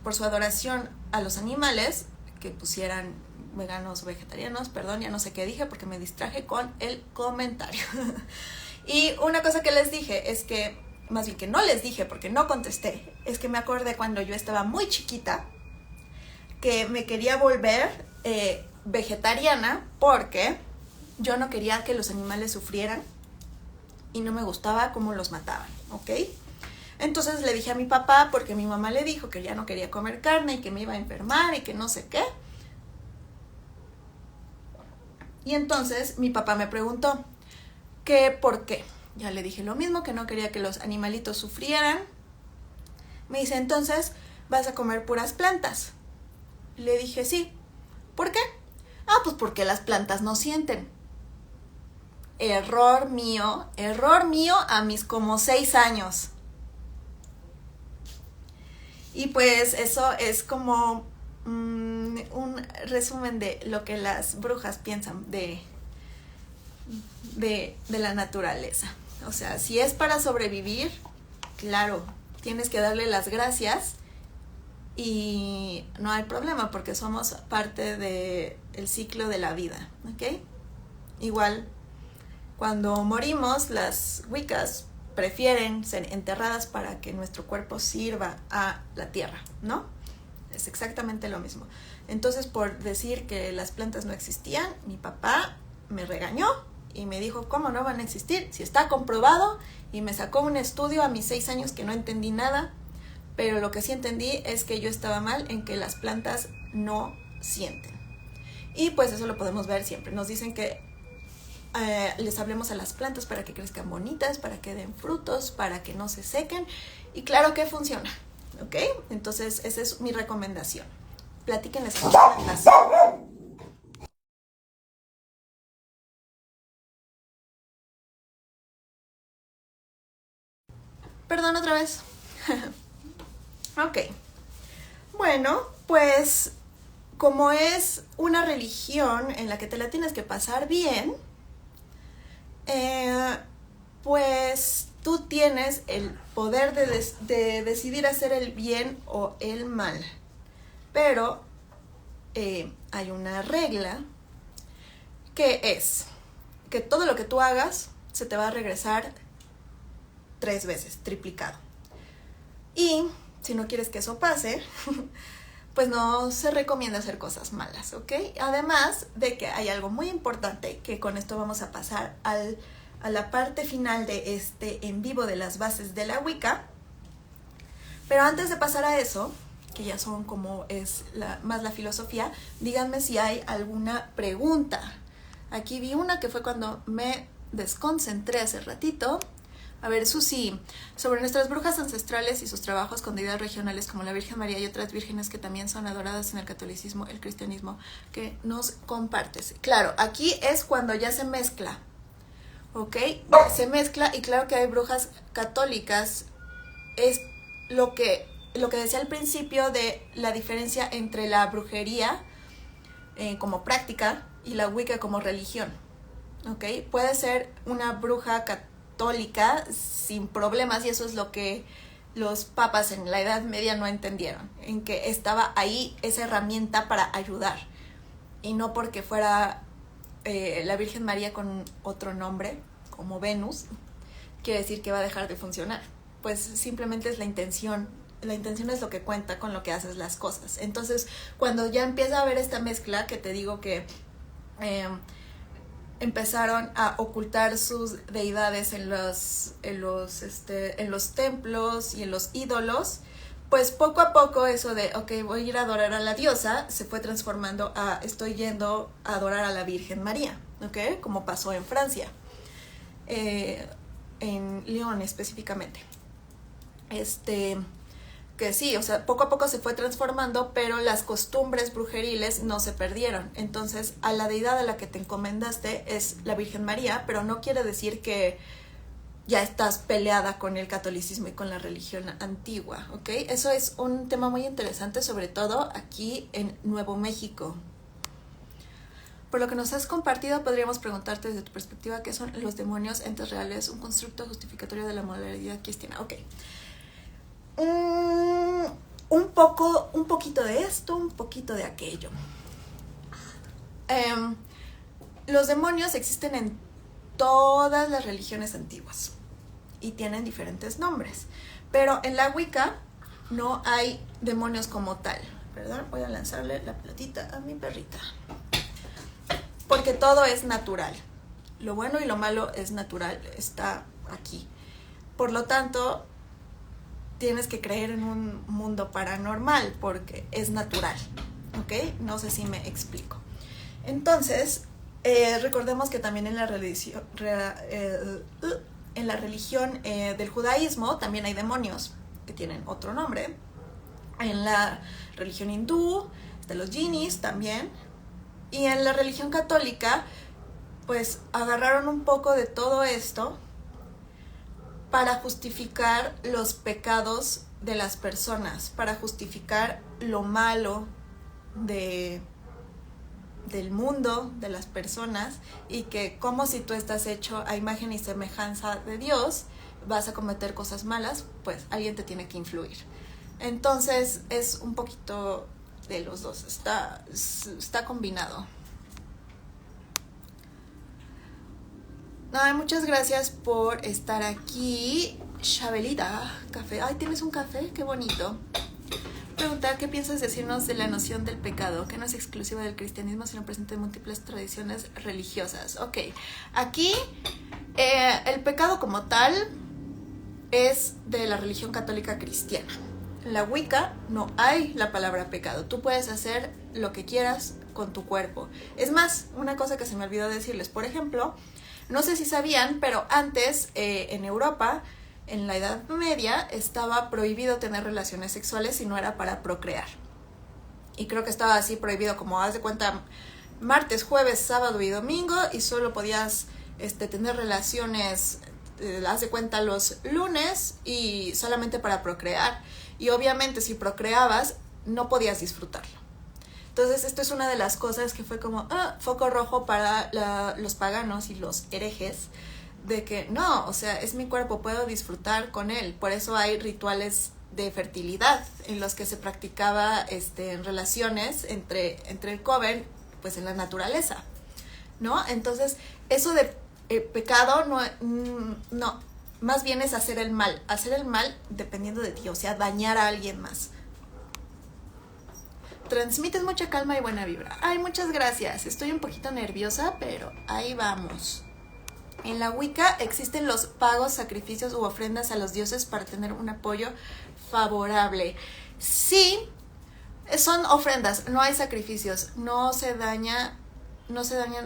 por su adoración a los animales, que pusieran veganos o vegetarianos, perdón, ya no sé qué dije porque me distraje con el comentario. Y una cosa que les dije es que, más bien que no les dije porque no contesté, es que me acordé cuando yo estaba muy chiquita que me quería volver vegetariana porque yo no quería que los animales sufrieran y no me gustaba cómo los mataban, ¿ok? Entonces le dije a mi papá, porque mi mamá le dijo que ya no quería comer carne y que me iba a enfermar y que no sé qué. Y entonces mi papá me preguntó que por qué. Ya le dije lo mismo, que no quería que los animalitos sufrieran. Me dice, entonces, ¿vas a comer puras plantas? Le dije, sí. ¿Por qué? Pues porque las plantas no sienten. Error mío a mis como 6 años. Y pues eso es como un resumen de lo que las brujas piensan de la naturaleza. O sea, si es para sobrevivir, claro, tienes que darle las gracias y no hay problema porque somos parte del ciclo de la vida, ¿ok? Igual, cuando morimos, las Wiccas prefieren ser enterradas para que nuestro cuerpo sirva a la tierra, ¿no? Es exactamente lo mismo. Entonces, por decir que las plantas no existían, mi papá me regañó y me dijo, ¿cómo no van a existir? Si está comprobado, y me sacó un estudio a mis 6 años que no entendí nada, pero lo que sí entendí es que yo estaba mal en que las plantas no sienten. Y pues eso lo podemos ver siempre. Nos dicen que les hablemos a las plantas para que crezcan bonitas, para que den frutos, para que no se sequen. Y claro que funciona, ¿ok? Entonces, esa es mi recomendación. Platíquenles a sus plantas. Perdón otra vez. Ok. Bueno, pues como es una religión en la que te la tienes que pasar bien, pues tú tienes el poder de decidir hacer el bien o el mal. Pero hay una regla que es que todo lo que tú hagas se te va a regresar 3 veces, triplicado. Y si no quieres que eso pase, pues no se recomienda hacer cosas malas, ¿ok? Además de que hay algo muy importante, que con esto vamos a pasar a la parte final de este en vivo de las bases de la Wicca. Pero antes de pasar a eso, que ya son como es más la filosofía, díganme si hay alguna pregunta. Aquí vi una que fue cuando me desconcentré hace ratito. A ver, Susi, sobre nuestras brujas ancestrales y sus trabajos con deidades regionales como la Virgen María y otras vírgenes que también son adoradas en el catolicismo, el cristianismo, que nos compartes. Claro, aquí es cuando ya se mezcla, ¿ok? Se mezcla y claro que hay brujas católicas. Es lo que decía al principio de la diferencia entre la brujería como práctica y la Wicca como religión, ¿ok? Puede ser una bruja católica sin problemas, y eso es lo que los papas en la Edad Media no entendieron, en que estaba ahí esa herramienta para ayudar, y no porque fuera la Virgen María con otro nombre, como Venus, quiere decir que va a dejar de funcionar. Pues simplemente es la intención. La intención es lo que cuenta con lo que haces las cosas. Entonces, cuando ya empieza a haber esta mezcla, que te digo que empezaron a ocultar sus deidades en los templos y en los ídolos, pues poco a poco eso de, ok, voy a ir a adorar a la diosa, se fue transformando a, estoy yendo a adorar a la Virgen María, ok, como pasó en Francia, en Lyon específicamente. Que sí, o sea, poco a poco se fue transformando, pero las costumbres brujeriles no se perdieron. Entonces, a la deidad a la que te encomendaste es la Virgen María, pero no quiere decir que ya estás peleada con el catolicismo y con la religión antigua, ¿ok? Eso es un tema muy interesante, sobre todo aquí en Nuevo México. Por lo que nos has compartido, podríamos preguntarte desde tu perspectiva qué son los demonios, entes reales, un constructo justificatorio de la moralidad cristiana. Ok. Un poquito de esto, un poquito de aquello. Los demonios existen en todas las religiones antiguas y tienen diferentes nombres, pero en la Wicca no hay demonios como tal, ¿verdad? Voy a lanzarle la platita a mi perrita, porque todo es natural. Lo bueno y lo malo es natural, está aquí. Por lo tanto, tienes que creer en un mundo paranormal porque es natural, ¿ok? No sé si me explico. Entonces, recordemos que también en la religión del judaísmo también hay demonios que tienen otro nombre. En la religión hindú, de los jinnis también. Y en la religión católica, pues agarraron un poco de todo esto para justificar los pecados de las personas, para justificar lo malo del mundo, de las personas, y que como si tú estás hecho a imagen y semejanza de Dios, vas a cometer cosas malas, pues alguien te tiene que influir. Entonces es un poquito de los dos, está combinado. Ay, muchas gracias por estar aquí. Chabelita, café. Ay, ¿tienes un café? Qué bonito. Preguntar, ¿qué piensas decirnos de la noción del pecado? Que no es exclusiva del cristianismo, sino presente en múltiples tradiciones religiosas. Ok, aquí el pecado como tal es de la religión católica cristiana. En la Wicca no hay la palabra pecado. Tú puedes hacer lo que quieras con tu cuerpo. Es más, una cosa que se me olvidó decirles, por ejemplo, No sé si sabían, pero antes en Europa, en la Edad Media, estaba prohibido tener relaciones sexuales si no era para procrear. Y creo que estaba así prohibido, como haz de cuenta, martes, jueves, sábado y domingo, y solo podías tener relaciones, haz de cuenta, los lunes y solamente para procrear. Y obviamente si procreabas, no podías disfrutarlo. Entonces esto es una de las cosas que fue como foco rojo para los paganos y los herejes, de que no, o sea, es mi cuerpo, puedo disfrutar con él. Por eso hay rituales de fertilidad en los que se practicaba relaciones entre el coven, pues en la naturaleza, ¿no? Entonces eso de pecado no, más bien es hacer el mal dependiendo de ti, o sea, dañar a alguien más. Transmites mucha calma y buena vibra. Ay, muchas gracias. Estoy un poquito nerviosa, pero ahí vamos. En la Wicca existen los pagos, sacrificios u ofrendas a los dioses para tener un apoyo favorable. Sí, son ofrendas, no hay sacrificios, no se dañan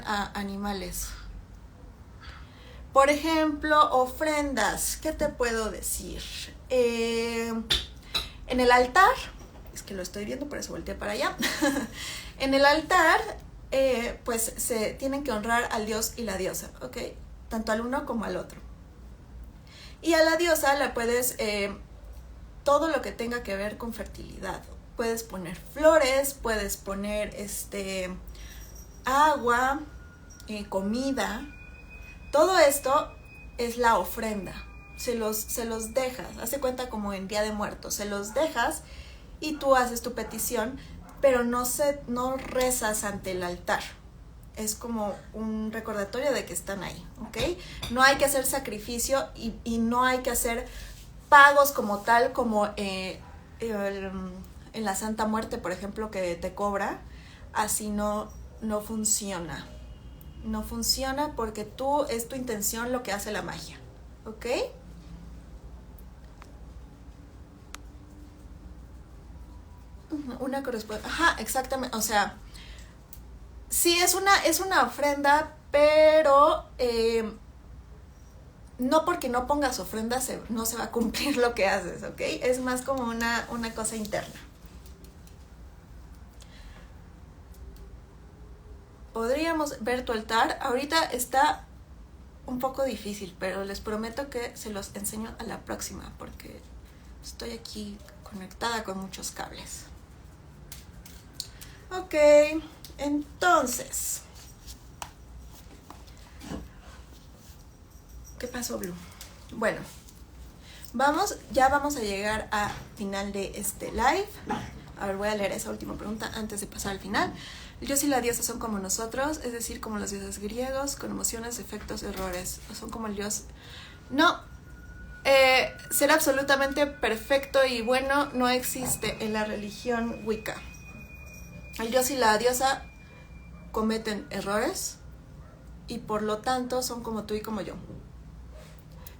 a animales. Por ejemplo, ofrendas, ¿qué te puedo decir? En el altar, es que lo estoy viendo, por eso volteé para allá. En el altar, pues se tienen que honrar al dios y la diosa, ¿ok? Tanto al uno como al otro. Y a la diosa la puedes, todo lo que tenga que ver con fertilidad. Puedes poner flores, puedes poner agua, comida. Todo esto es la ofrenda. Se los dejas, hace cuenta como en Día de Muertos, se los dejas y tú haces tu petición, pero no rezas ante el altar. Es como un recordatorio de que están ahí, ¿ok? No hay que hacer sacrificio y no hay que hacer pagos como tal, como en la Santa Muerte, por ejemplo, que te cobra. Así no funciona. No funciona porque es tu intención lo que hace la magia, ¿ok? Una corresponde. Ajá, exactamente. O sea, sí es una ofrenda, pero no porque no pongas ofrendas no se va a cumplir lo que haces, ¿ok? Es más como una cosa interna. Podríamos ver tu altar. Ahorita está un poco difícil, pero les prometo que se los enseño a la próxima, porque estoy aquí conectada con muchos cables. Ok, entonces, ¿qué pasó, Blue? Bueno, ya vamos a llegar al final de este live. A ver, voy a leer esa última pregunta antes de pasar al final. El dios y la diosa son como nosotros, es decir, como los dioses griegos, con emociones, efectos, errores. ¿O son como el dios? No, ser absolutamente perfecto y bueno no existe en la religión Wicca. El dios y la diosa cometen errores y por lo tanto son como tú y como yo.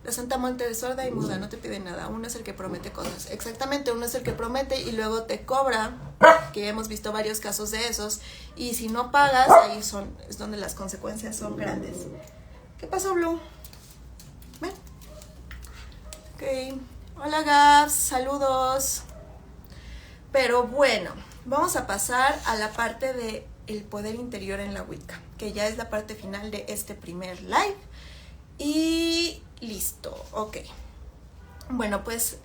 La Santa Muerte es sorda y muda, no te pide nada. Uno es el que promete cosas. Exactamente, uno es el que promete y luego te cobra, que hemos visto varios casos de esos. Y si no pagas, ahí es donde las consecuencias son grandes. ¿Qué pasó, Blue? ¿Ven? Ok. Hola, Gabs. Saludos. Pero bueno, vamos a pasar a la parte del poder interior en la Wicca, que ya es la parte final de este primer live. Y listo, ok. Bueno, pues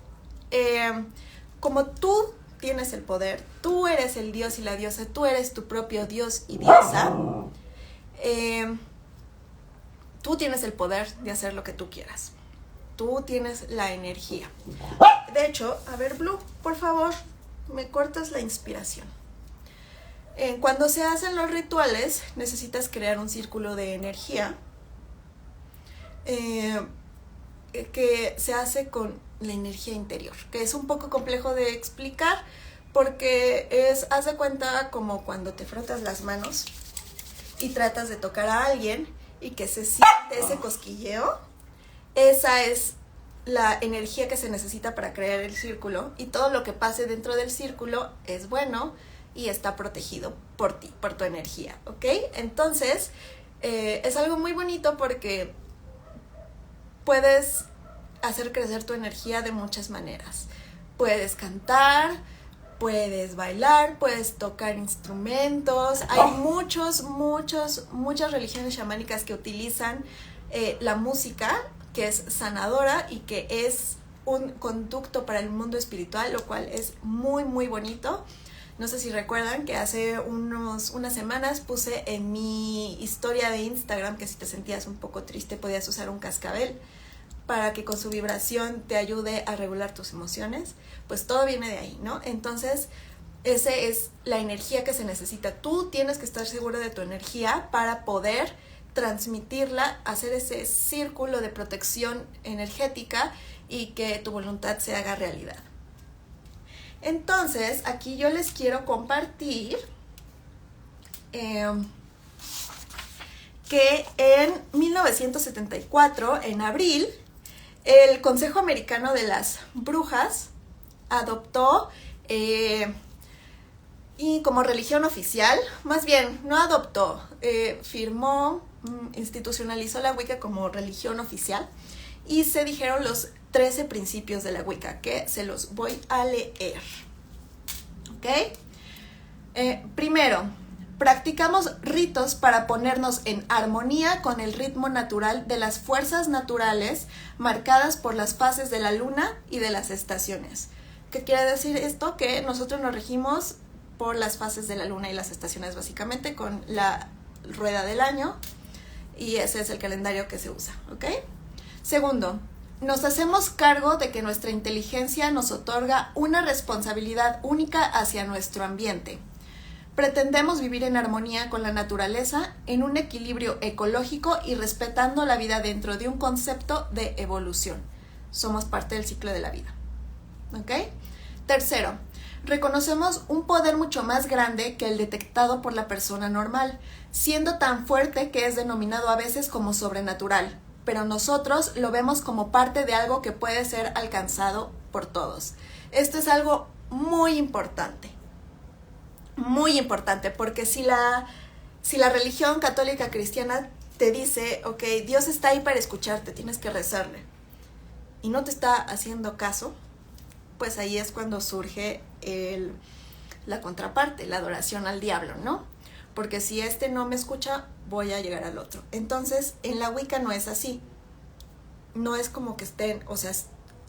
como tú tienes el poder, tú eres el dios y la diosa, tú eres tu propio dios y diosa, tú tienes el poder de hacer lo que tú quieras. Tú tienes la energía. De hecho, a ver, Blue, por favor, me cortas la inspiración. Cuando se hacen los rituales, necesitas crear un círculo de energía que se hace con la energía interior, que es un poco complejo de explicar porque haz de cuenta como cuando te frotas las manos y tratas de tocar a alguien y que se siente ese cosquilleo. Esa es la energía que se necesita para crear el círculo, y todo lo que pase dentro del círculo es bueno y está protegido por ti, por tu energía, ¿ok? Entonces, Es algo muy bonito porque puedes hacer crecer tu energía de muchas maneras. Puedes cantar, puedes bailar, puedes tocar instrumentos. Hay muchas religiones chamánicas que utilizan la música, que es sanadora y que es un conducto para el mundo espiritual, lo cual es muy, muy bonito. No sé si recuerdan que hace unas semanas puse en mi historia de Instagram que si te sentías un poco triste podías usar un cascabel para que con su vibración te ayude a regular tus emociones. Pues todo viene de ahí, ¿no? Entonces, esa es la energía que se necesita. Tú tienes que estar seguro de tu energía para poder transmitirla, hacer ese círculo de protección energética y que tu voluntad se haga realidad. Entonces, aquí yo les quiero compartir que en 1974, en abril, el Consejo Americano de las Brujas adoptó y como religión oficial, más bien, no adoptó, firmó, institucionalizó la Wicca como religión oficial y se dijeron los 13 principios de la Wicca, que se los voy a leer. ¿Ok? Primero, practicamos ritos para ponernos en armonía con el ritmo natural de las fuerzas naturales marcadas por las fases de la luna y de las estaciones. ¿Qué quiere decir esto? Que nosotros nos regimos por las fases de la luna y las estaciones, básicamente con la rueda del año, y ese es el calendario que se usa, ¿ok? Segundo, nos hacemos cargo de que nuestra inteligencia nos otorga una responsabilidad única hacia nuestro ambiente. Pretendemos vivir en armonía con la naturaleza, en un equilibrio ecológico y respetando la vida dentro de un concepto de evolución. Somos parte del ciclo de la vida. ¿Ok? Tercero, reconocemos un poder mucho más grande que el detectado por la persona normal, siendo tan fuerte que es denominado a veces como sobrenatural, pero nosotros lo vemos como parte de algo que puede ser alcanzado por todos. Esto es algo muy importante. Muy importante, porque si la religión católica cristiana te dice, ok, Dios está ahí para escucharte, tienes que rezarle, y no te está haciendo caso, pues ahí es cuando surge la contraparte, la adoración al diablo, ¿no? Porque si este no me escucha, voy a llegar al otro. Entonces, en la Wicca no es así. No es como que estén, o sea,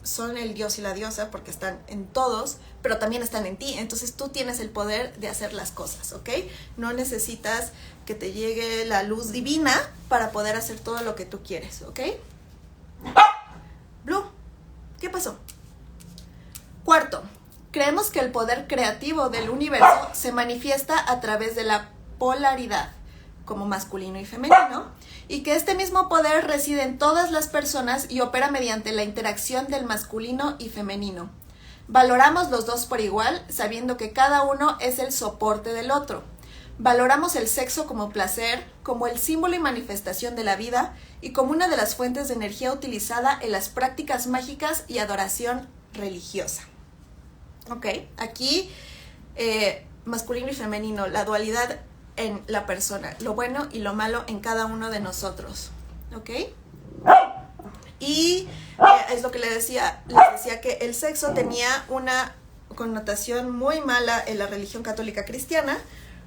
son el dios y la diosa porque están en todos, pero también están en ti. Entonces tú tienes el poder de hacer las cosas, ¿ok? No necesitas que te llegue la luz divina para poder hacer todo lo que tú quieres, ¿ok? Blue, ¿qué pasó? Cuarto, creemos que el poder creativo del universo se manifiesta a través de la polaridad, como masculino y femenino, y que este mismo poder reside en todas las personas y opera mediante la interacción del masculino y femenino. Valoramos los dos por igual, sabiendo que cada uno es el soporte del otro. Valoramos el sexo como placer, como el símbolo y manifestación de la vida, y como una de las fuentes de energía utilizada en las prácticas mágicas y adoración religiosa. Ok, aquí masculino y femenino, la dualidad en la persona, lo bueno y lo malo en cada uno de nosotros, ¿ok? Y es lo que les decía que el sexo tenía una connotación muy mala en la religión católica cristiana,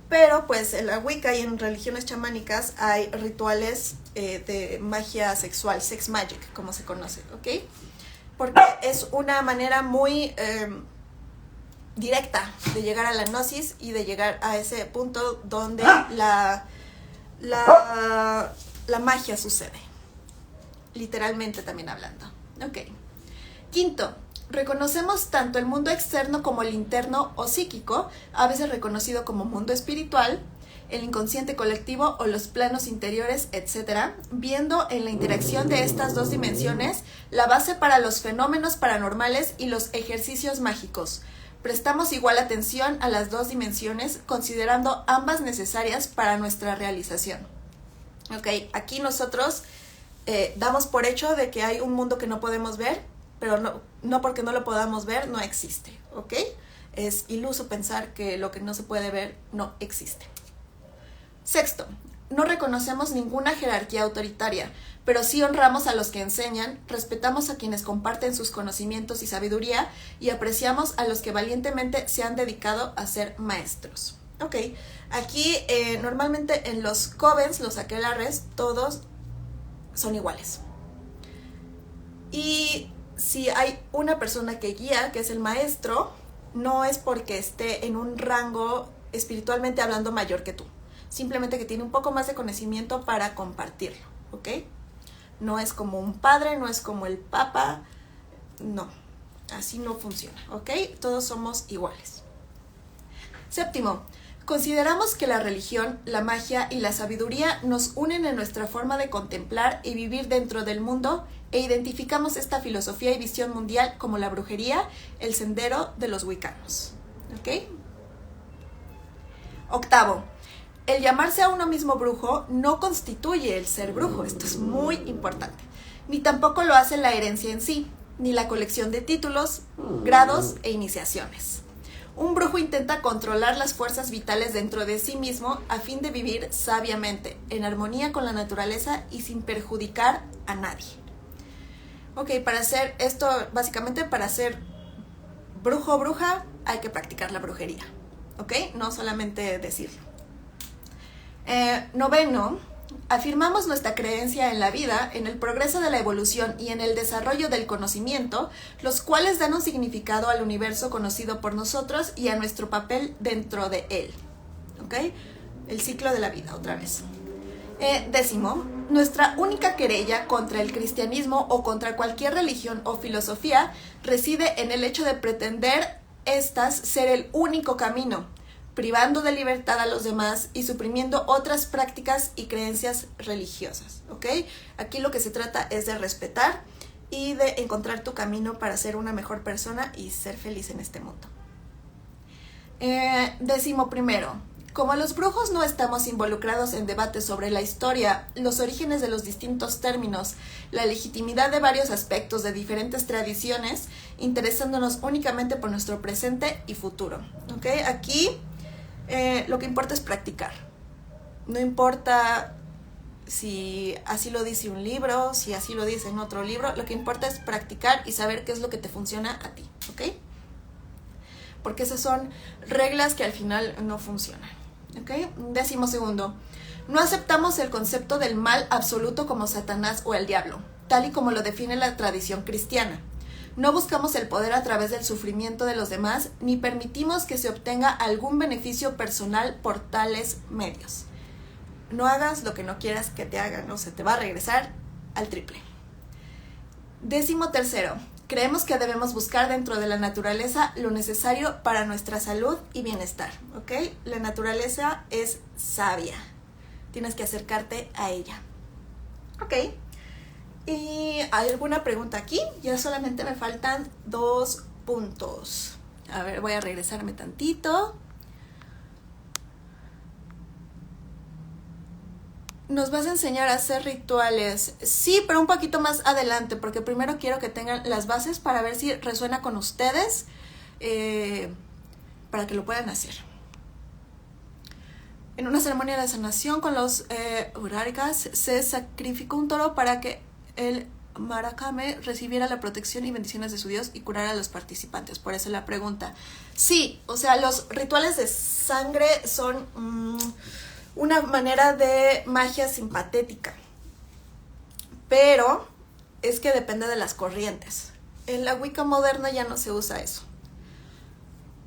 pero pues en la Wicca y en religiones chamánicas hay rituales de magia sexual, sex magic, como se conoce, ¿ok? Porque es una manera muy directa de llegar a la gnosis y de llegar a ese punto donde la magia sucede, literalmente también hablando. Ok. Quinto, reconocemos tanto el mundo externo como el interno o psíquico, a veces reconocido como mundo espiritual, el inconsciente colectivo o los planos interiores, etc., viendo en la interacción de estas dos dimensiones la base para los fenómenos paranormales y los ejercicios mágicos. Prestamos igual atención a las dos dimensiones, considerando ambas necesarias para nuestra realización. Ok, aquí nosotros damos por hecho de que hay un mundo que no podemos ver, pero no porque no lo podamos ver, no existe, ¿ok? Es iluso pensar que lo que no se puede ver no existe. Sexto, no reconocemos ninguna jerarquía autoritaria, pero sí honramos a los que enseñan, respetamos a quienes comparten sus conocimientos y sabiduría y apreciamos a los que valientemente se han dedicado a ser maestros. Ok, aquí normalmente en los covens, los aquelarres, todos son iguales. Y si hay una persona que guía, que es el maestro, no es porque esté en un rango espiritualmente hablando mayor que tú. Simplemente que tiene un poco más de conocimiento para compartirlo, ¿ok? No es como un padre, no es como el papa, no, así no funciona, ¿ok? Todos somos iguales. Séptimo, consideramos que la religión, la magia y la sabiduría nos unen en nuestra forma de contemplar y vivir dentro del mundo e identificamos esta filosofía y visión mundial como la brujería, el sendero de los wiccanos, ¿ok? Octavo, el llamarse a uno mismo brujo no constituye el ser brujo, esto es muy importante, ni tampoco lo hace la herencia en sí, ni la colección de títulos, grados e iniciaciones. Un brujo intenta controlar las fuerzas vitales dentro de sí mismo a fin de vivir sabiamente, en armonía con la naturaleza y sin perjudicar a nadie. Ok, para hacer esto, básicamente para ser brujo o bruja, hay que practicar la brujería, ¿ok? No solamente decirlo. Noveno, afirmamos nuestra creencia en la vida, en el progreso de la evolución y en el desarrollo del conocimiento, los cuales dan un significado al universo conocido por nosotros y a nuestro papel dentro de él, ¿ok? El ciclo de la vida, otra vez. Décimo, nuestra única querella contra el cristianismo o contra cualquier religión o filosofía reside en el hecho de pretender estas ser el único camino, privando de libertad a los demás y suprimiendo otras prácticas y creencias religiosas, ¿ok? Aquí lo que se trata es de respetar y de encontrar tu camino para ser una mejor persona y ser feliz en este mundo. Décimo primero, como los brujos no estamos involucrados en debates sobre la historia, los orígenes de los distintos términos, la legitimidad de varios aspectos de diferentes tradiciones, interesándonos únicamente por nuestro presente y futuro, ¿ok? Aquí lo que importa es practicar. No importa si así lo dice un libro, si así lo dice en otro libro, lo que importa es practicar y saber qué es lo que te funciona a ti, ¿ok? Porque esas son reglas que al final no funcionan, ¿ok? Décimo segundo, no aceptamos el concepto del mal absoluto como Satanás o el diablo, tal y como lo define la tradición cristiana. No buscamos el poder a través del sufrimiento de los demás, ni permitimos que se obtenga algún beneficio personal por tales medios. No hagas lo que no quieras que te hagan, o se te va a regresar al triple. Décimo tercero, creemos que debemos buscar dentro de la naturaleza lo necesario para nuestra salud y bienestar, ¿ok? La naturaleza es sabia, tienes que acercarte a ella, ¿ok? ¿Y hay alguna pregunta aquí? Ya solamente me faltan 2 puntos. A ver, voy a regresarme tantito. ¿Nos vas a enseñar a hacer rituales? Sí, pero un poquito más adelante, porque primero quiero que tengan las bases para ver si resuena con ustedes, para que lo puedan hacer. En una ceremonia de sanación con los urarikas se sacrificó un toro para que el Maracame recibiera la protección y bendiciones de su Dios y curara a los participantes. Por eso la pregunta. Sí, o sea, los rituales de sangre son una manera de magia simpatética. Pero es que depende de las corrientes. En la Wicca moderna ya no se usa eso.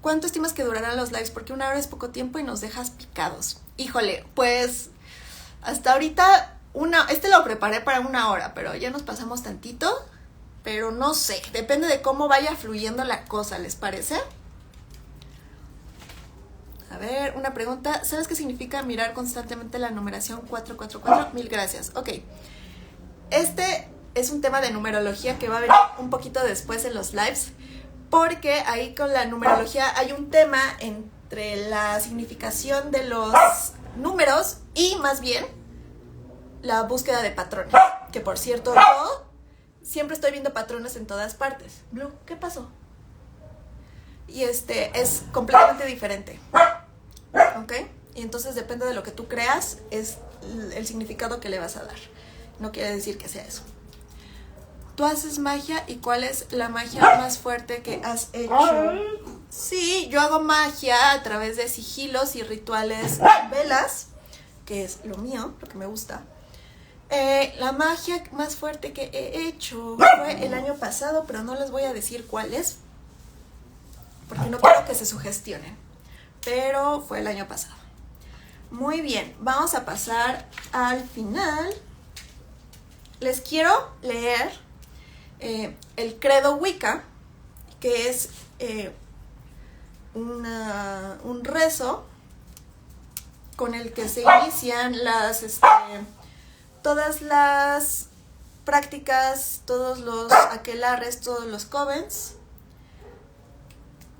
¿Cuánto estimas que durarán los lives? Porque 1 hora es poco tiempo y nos dejas picados. Híjole, pues hasta ahorita este lo preparé para 1 hora, pero ya nos pasamos tantito. Pero no sé, depende de cómo vaya fluyendo la cosa, ¿les parece? A ver, una pregunta. ¿Sabes qué significa mirar constantemente la numeración 444? Mil gracias. Ok. Este es un tema de numerología que va a venir un poquito después en los lives, porque ahí con la numerología hay un tema entre la significación de los números y más bien la búsqueda de patrones. Que por cierto, yo siempre estoy viendo patrones en todas partes. Blue, ¿qué pasó? Y es completamente diferente. ¿Ok? y entonces depende de lo que tú creas, es el significado que le vas a dar. No quiere decir que sea eso. Tú haces magia, ¿y cuál es la magia más fuerte que has hecho? Sí, yo hago magia a través de sigilos y rituales con velas, que es lo mío, lo que me gusta. La magia más fuerte que he hecho fue el año pasado, pero no les voy a decir cuál es, porque no quiero que se sugestionen, pero fue el año pasado. Muy bien, vamos a pasar al final. Les quiero leer el credo Wicca, que es un rezo con el que se inician todas las prácticas, todos los aquelarres, todos los covens.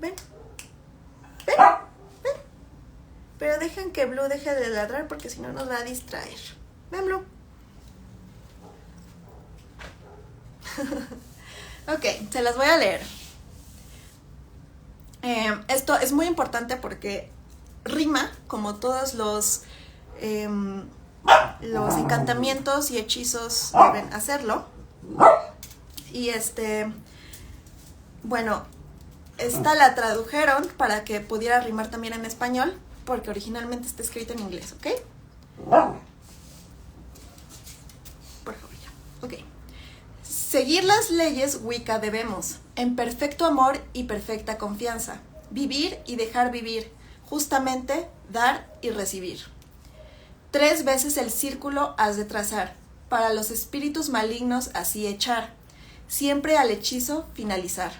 Ven. Pero dejen que Blue deje de ladrar porque si no nos va a distraer. Ven, Blue. Ok, se las voy a leer. Esto es muy importante porque rima, como todos los encantamientos y hechizos deben hacerlo. Y bueno, esta la tradujeron para que pudiera rimar también en español, porque originalmente está escrita en inglés, ¿ok? Por favor, ya. Ok. Seguir las leyes Wicca debemos, en perfecto amor y perfecta confianza, vivir y dejar vivir, justamente dar y recibir. 3 veces el círculo has de trazar, para los espíritus malignos así echar, siempre al hechizo finalizar.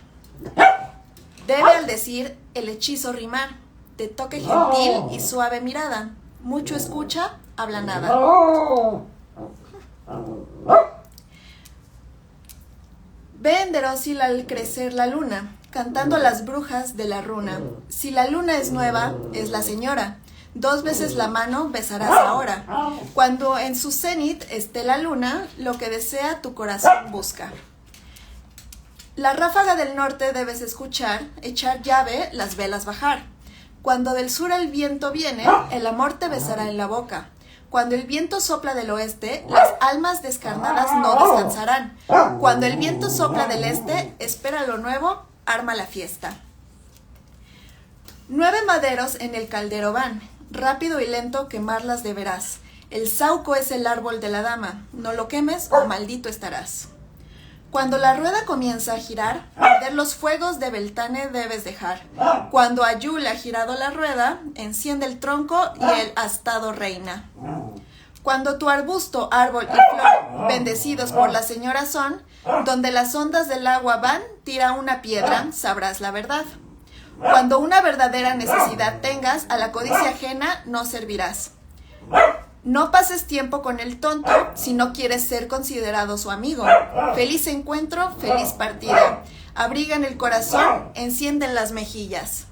Debe al decir el hechizo rimar, de toque gentil y suave mirada, mucho escucha, habla nada. Ve en Derósil al crecer la luna, cantando las brujas de la runa. Si la luna es nueva, es la señora. 2 veces la mano besarás ahora. Cuando en su cenit esté la luna, lo que desea tu corazón busca. La ráfaga del norte debes escuchar, echar llave, las velas bajar. Cuando del sur el viento viene, el amor te besará en la boca. Cuando el viento sopla del oeste, las almas descarnadas no descansarán. Cuando el viento sopla del este, espera lo nuevo, arma la fiesta. 9 maderos en el caldero van, rápido y lento quemarlas deberás. El sauco es el árbol de la dama, no lo quemes o maldito estarás. Cuando la rueda comienza a girar, arder los fuegos de Beltane debes dejar. Cuando Ayul ha girado la rueda, enciende el tronco y el astado reina. Cuando tu arbusto, árbol y flor, bendecidos por la señora son, donde las ondas del agua van, tira una piedra, sabrás la verdad. Cuando una verdadera necesidad tengas, a la codicia ajena no servirás. No pases tiempo con el tonto si no quieres ser considerado su amigo. Feliz encuentro, feliz partida. Abriga en el corazón, encienden las mejillas.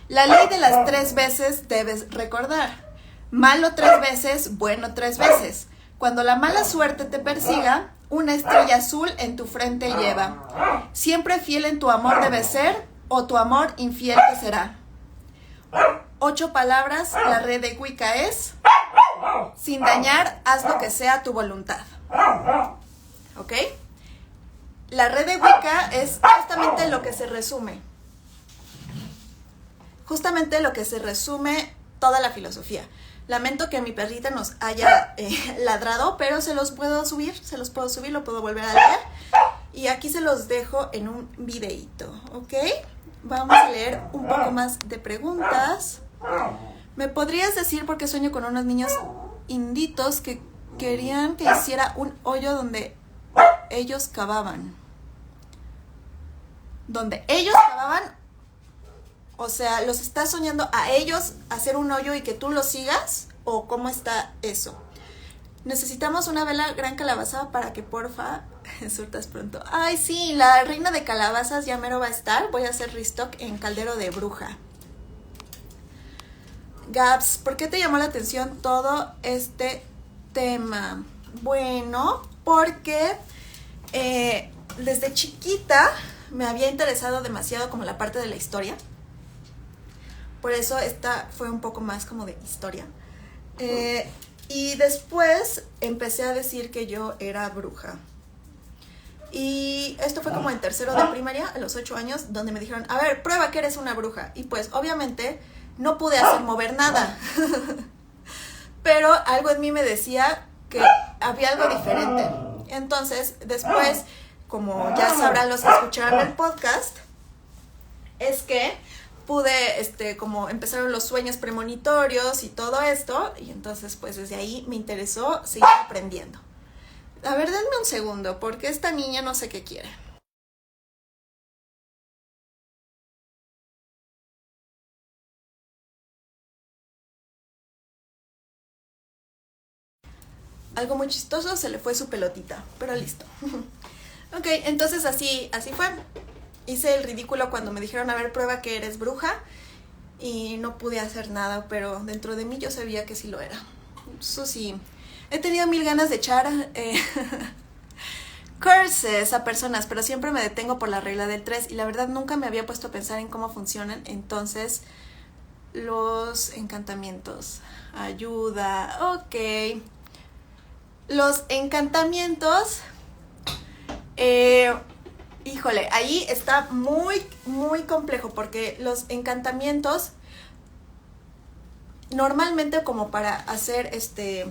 La ley de las 3 veces debes recordar. Malo 3 veces, bueno 3 veces. Cuando la mala suerte te persiga, una estrella azul en tu frente lleva. Siempre fiel en tu amor debes ser, o tu amor infiel te será. 8 palabras, la red de Wicca es: sin dañar, haz lo que sea tu voluntad. ¿Ok? La red de Wicca es justamente lo que se resume. Justamente lo que se resume toda la filosofía. Lamento que mi perrita nos haya ladrado, pero se los puedo subir, lo puedo volver a leer. Y aquí se los dejo en un videíto, ¿ok? Vamos a leer un poco más de preguntas. ¿Me podrías decir por qué sueño con unos niños inditos que querían que hiciera un hoyo donde ellos cavaban? ¿Donde ellos cavaban? O sea, ¿los estás soñando a ellos hacer un hoyo y que tú los sigas? ¿O cómo está eso? Necesitamos una vela gran calabaza para que porfa surtas pronto. Ay, sí, la reina de calabazas ya mero va a estar. Voy a hacer restock en caldero de bruja. Gabs, ¿por qué te llamó la atención todo este tema? Bueno, porque desde chiquita me había interesado demasiado como la parte de la historia. Por eso esta fue un poco más como de historia. Y después empecé a decir que yo era bruja. Y esto fue como en tercero de primaria, a los 8 años, donde me dijeron, a ver, prueba que eres una bruja. Y pues obviamente no pude hacer mover nada. Pero algo en mí me decía que había algo diferente. Entonces, después, como ya sabrán los que escucharon el podcast, es que pude, como empezaron los sueños premonitorios y todo esto, y entonces pues desde ahí me interesó seguir aprendiendo. A ver, denme un segundo, porque esta niña no sé qué quiere. Algo muy chistoso, se le fue su pelotita, pero listo. Ok, entonces así fue. Hice el ridículo cuando me dijeron, a ver, prueba que eres bruja. Y no pude hacer nada, pero dentro de mí yo sabía que sí lo era. Eso sí, he tenido mil ganas de echar curses a personas, pero siempre me detengo por la regla del 3 y la verdad nunca me había puesto a pensar en cómo funcionan. Entonces, los encantamientos, ayuda, ok. Los encantamientos, híjole, ahí está muy, muy complejo porque los encantamientos normalmente como para hacer de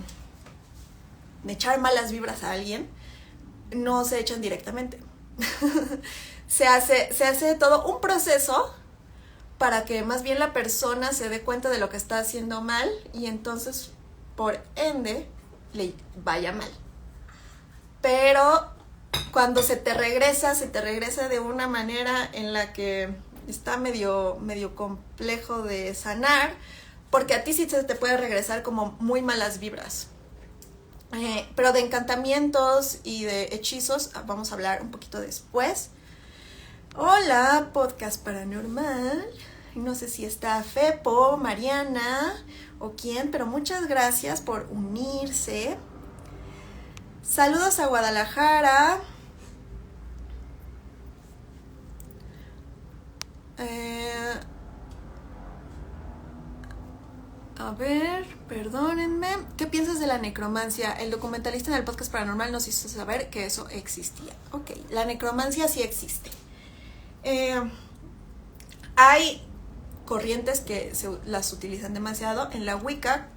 echar malas vibras a alguien, no se echan directamente. se hace todo un proceso para que más bien la persona se dé cuenta de lo que está haciendo mal y entonces, por ende, le vaya mal. Pero cuando se te regresa de una manera en la que está medio complejo de sanar, porque a ti sí se te puede regresar como muy malas vibras. Pero de encantamientos y de hechizos vamos a hablar un poquito después. Hola, podcast paranormal. No sé si está Fepo, Mariana o quién, pero muchas gracias por unirse. Saludos a Guadalajara. A ver, perdónenme. ¿Qué piensas de la necromancia? El documentalista en el podcast paranormal nos hizo saber que eso existía. Ok, la necromancia sí existe. Hay corrientes que las utilizan demasiado. En la Wicca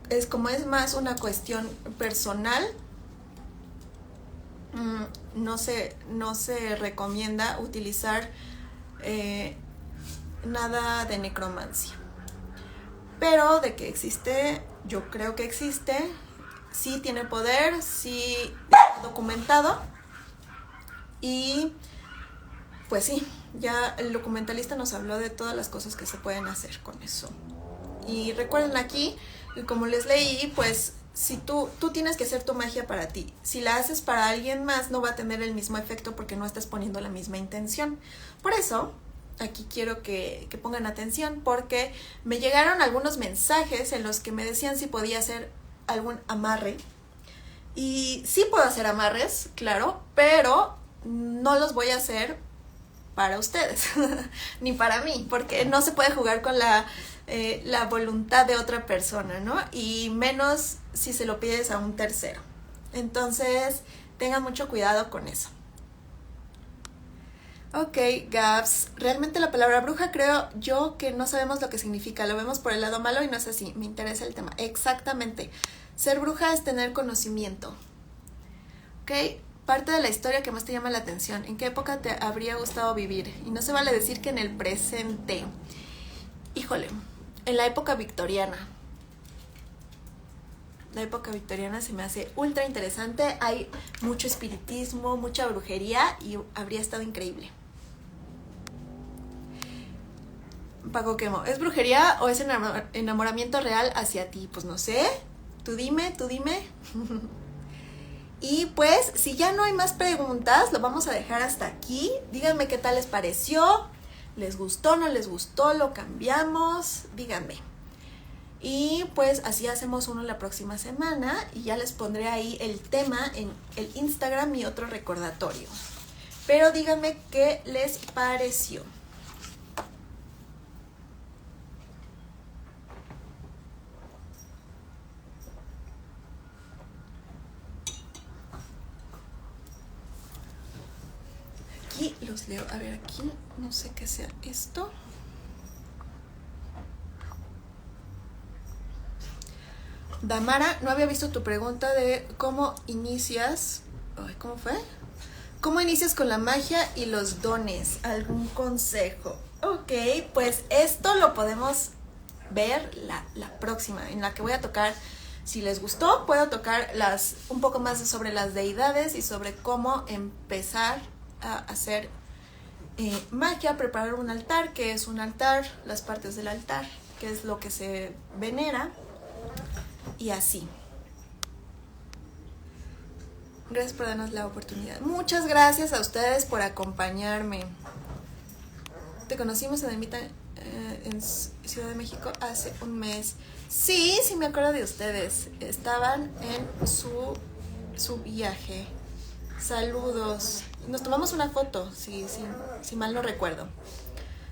es más una cuestión personal. No se recomienda utilizar nada de necromancia. Pero de que existe, yo creo que existe. Sí tiene poder, sí está documentado. Y pues sí, ya el documentalista nos habló de todas las cosas que se pueden hacer con eso. Y recuerden aquí, como les leí, pues si tú tienes que hacer tu magia para ti. Si la haces para alguien más, no va a tener el mismo efecto porque no estás poniendo la misma intención. Por eso, aquí quiero que pongan atención porque me llegaron algunos mensajes en los que me decían si podía hacer algún amarre. Y sí puedo hacer amarres, claro, pero no los voy a hacer para ustedes, ni para mí, porque no se puede jugar con la voluntad de otra persona, ¿no? Y menos si se lo pides a un tercero. Entonces, tengan mucho cuidado con eso. Ok, Gabs, realmente la palabra bruja creo yo que no sabemos lo que significa, lo vemos por el lado malo y no es así, me interesa el tema. Exactamente, ser bruja es tener conocimiento. Ok, parte de la historia que más te llama la atención, ¿en qué época te habría gustado vivir? Y no se vale decir que en el presente. Híjole, en la época victoriana. La época victoriana se me hace ultra interesante, hay mucho espiritismo, mucha brujería y habría estado increíble. Paco Quemo, ¿es brujería o es enamoramiento real hacia ti? Pues no sé, tú dime. Y pues, si ya no hay más preguntas, lo vamos a dejar hasta aquí. Díganme qué tal les pareció, les gustó, no les gustó, lo cambiamos, díganme. Y pues así hacemos uno la próxima semana y ya les pondré ahí el tema en el Instagram y otro recordatorio. Pero díganme qué les pareció. los leo. A ver, aquí no sé qué sea esto. Damara, no había visto tu pregunta de cómo inicias. Ay, ¿cómo fue? ¿Cómo inicias con la magia y los dones? ¿Algún consejo? Ok, pues esto lo podemos ver la próxima, en la que voy a tocar. Si les gustó, puedo tocar un poco más sobre las deidades y sobre cómo empezar a hacer magia, preparar un altar, qué es un altar, las partes del altar, qué es lo que se venera y así. Gracias por darnos la oportunidad. Muchas gracias a ustedes por acompañarme. Te conocimos en Ermita en Ciudad de México hace un mes. Sí, sí me acuerdo de ustedes. Estaban en su viaje. Saludos. Nos tomamos una foto, si mal no recuerdo.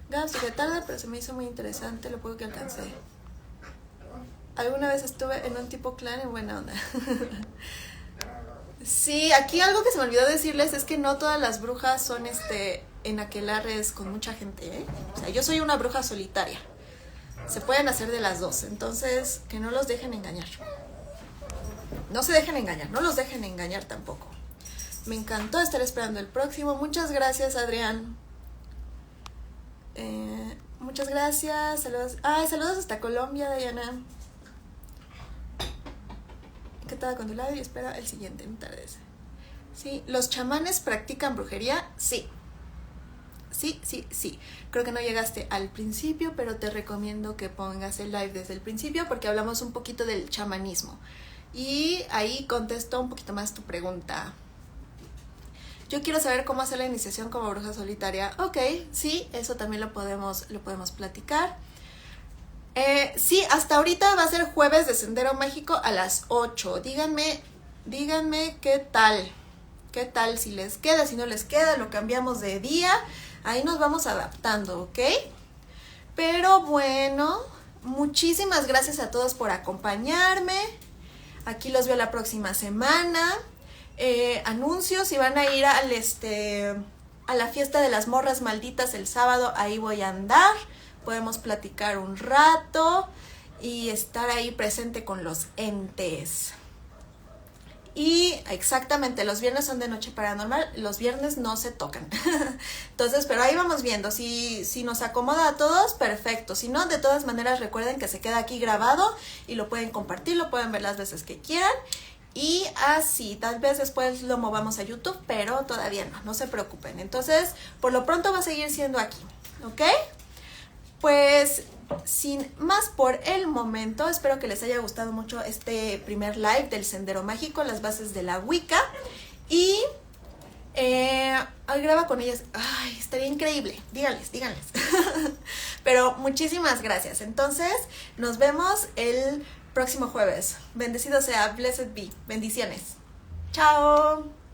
Gabs, llegué tarde, pero se me hizo muy interesante lo poco que alcancé. Alguna vez estuve en un tipo clan en buena onda. Sí, aquí algo que se me olvidó decirles es que no todas las brujas son en aquelarres con mucha gente, ¿eh? O sea, yo soy una bruja solitaria. Se pueden hacer de las dos, entonces que no los dejen engañar. No se dejen engañar, no los dejen engañar tampoco. Me encantó estar esperando el próximo. Muchas gracias, Adrián. Muchas gracias. Saludos. Ay, saludos hasta Colombia, Diana. Encantada con tu live y espera el siguiente, me tardes. Sí, ¿los chamanes practican brujería? Sí. Sí. Creo que no llegaste al principio, pero te recomiendo que pongas el live desde el principio porque hablamos un poquito del chamanismo. Y ahí contesto un poquito más tu pregunta. Yo quiero saber cómo hacer la iniciación como bruja solitaria. Ok, sí, eso también lo podemos platicar. Sí, hasta ahorita va a ser jueves de Sendero Mágico a las 8. Díganme qué tal, si les queda, si no les queda, lo cambiamos de día. Ahí nos vamos adaptando, ¿ok? Pero bueno, muchísimas gracias a todos por acompañarme. Aquí los veo la próxima semana. Anuncios, si van a ir a la fiesta de las morras malditas el sábado, ahí voy a andar. Podemos platicar un rato y estar ahí presente con los entes. Y exactamente, los viernes son de Noche Paranormal, los viernes no se tocan. Entonces, pero ahí vamos viendo, si nos acomoda a todos, perfecto. Si no, de todas maneras recuerden que se queda aquí grabado y lo pueden compartir, lo pueden ver las veces que quieran. Y así, tal vez después lo movamos a YouTube, pero todavía no se preocupen. Entonces, por lo pronto va a seguir siendo aquí, ¿ok? Pues sin más por el momento, espero que les haya gustado mucho este primer live del Sendero Mágico, las bases de la Wicca. Y graba con ellas. Ay, estaría increíble. Díganles. Pero muchísimas gracias. Entonces, nos vemos el próximo jueves. Bendecido sea, blessed be. Bendiciones. Chao.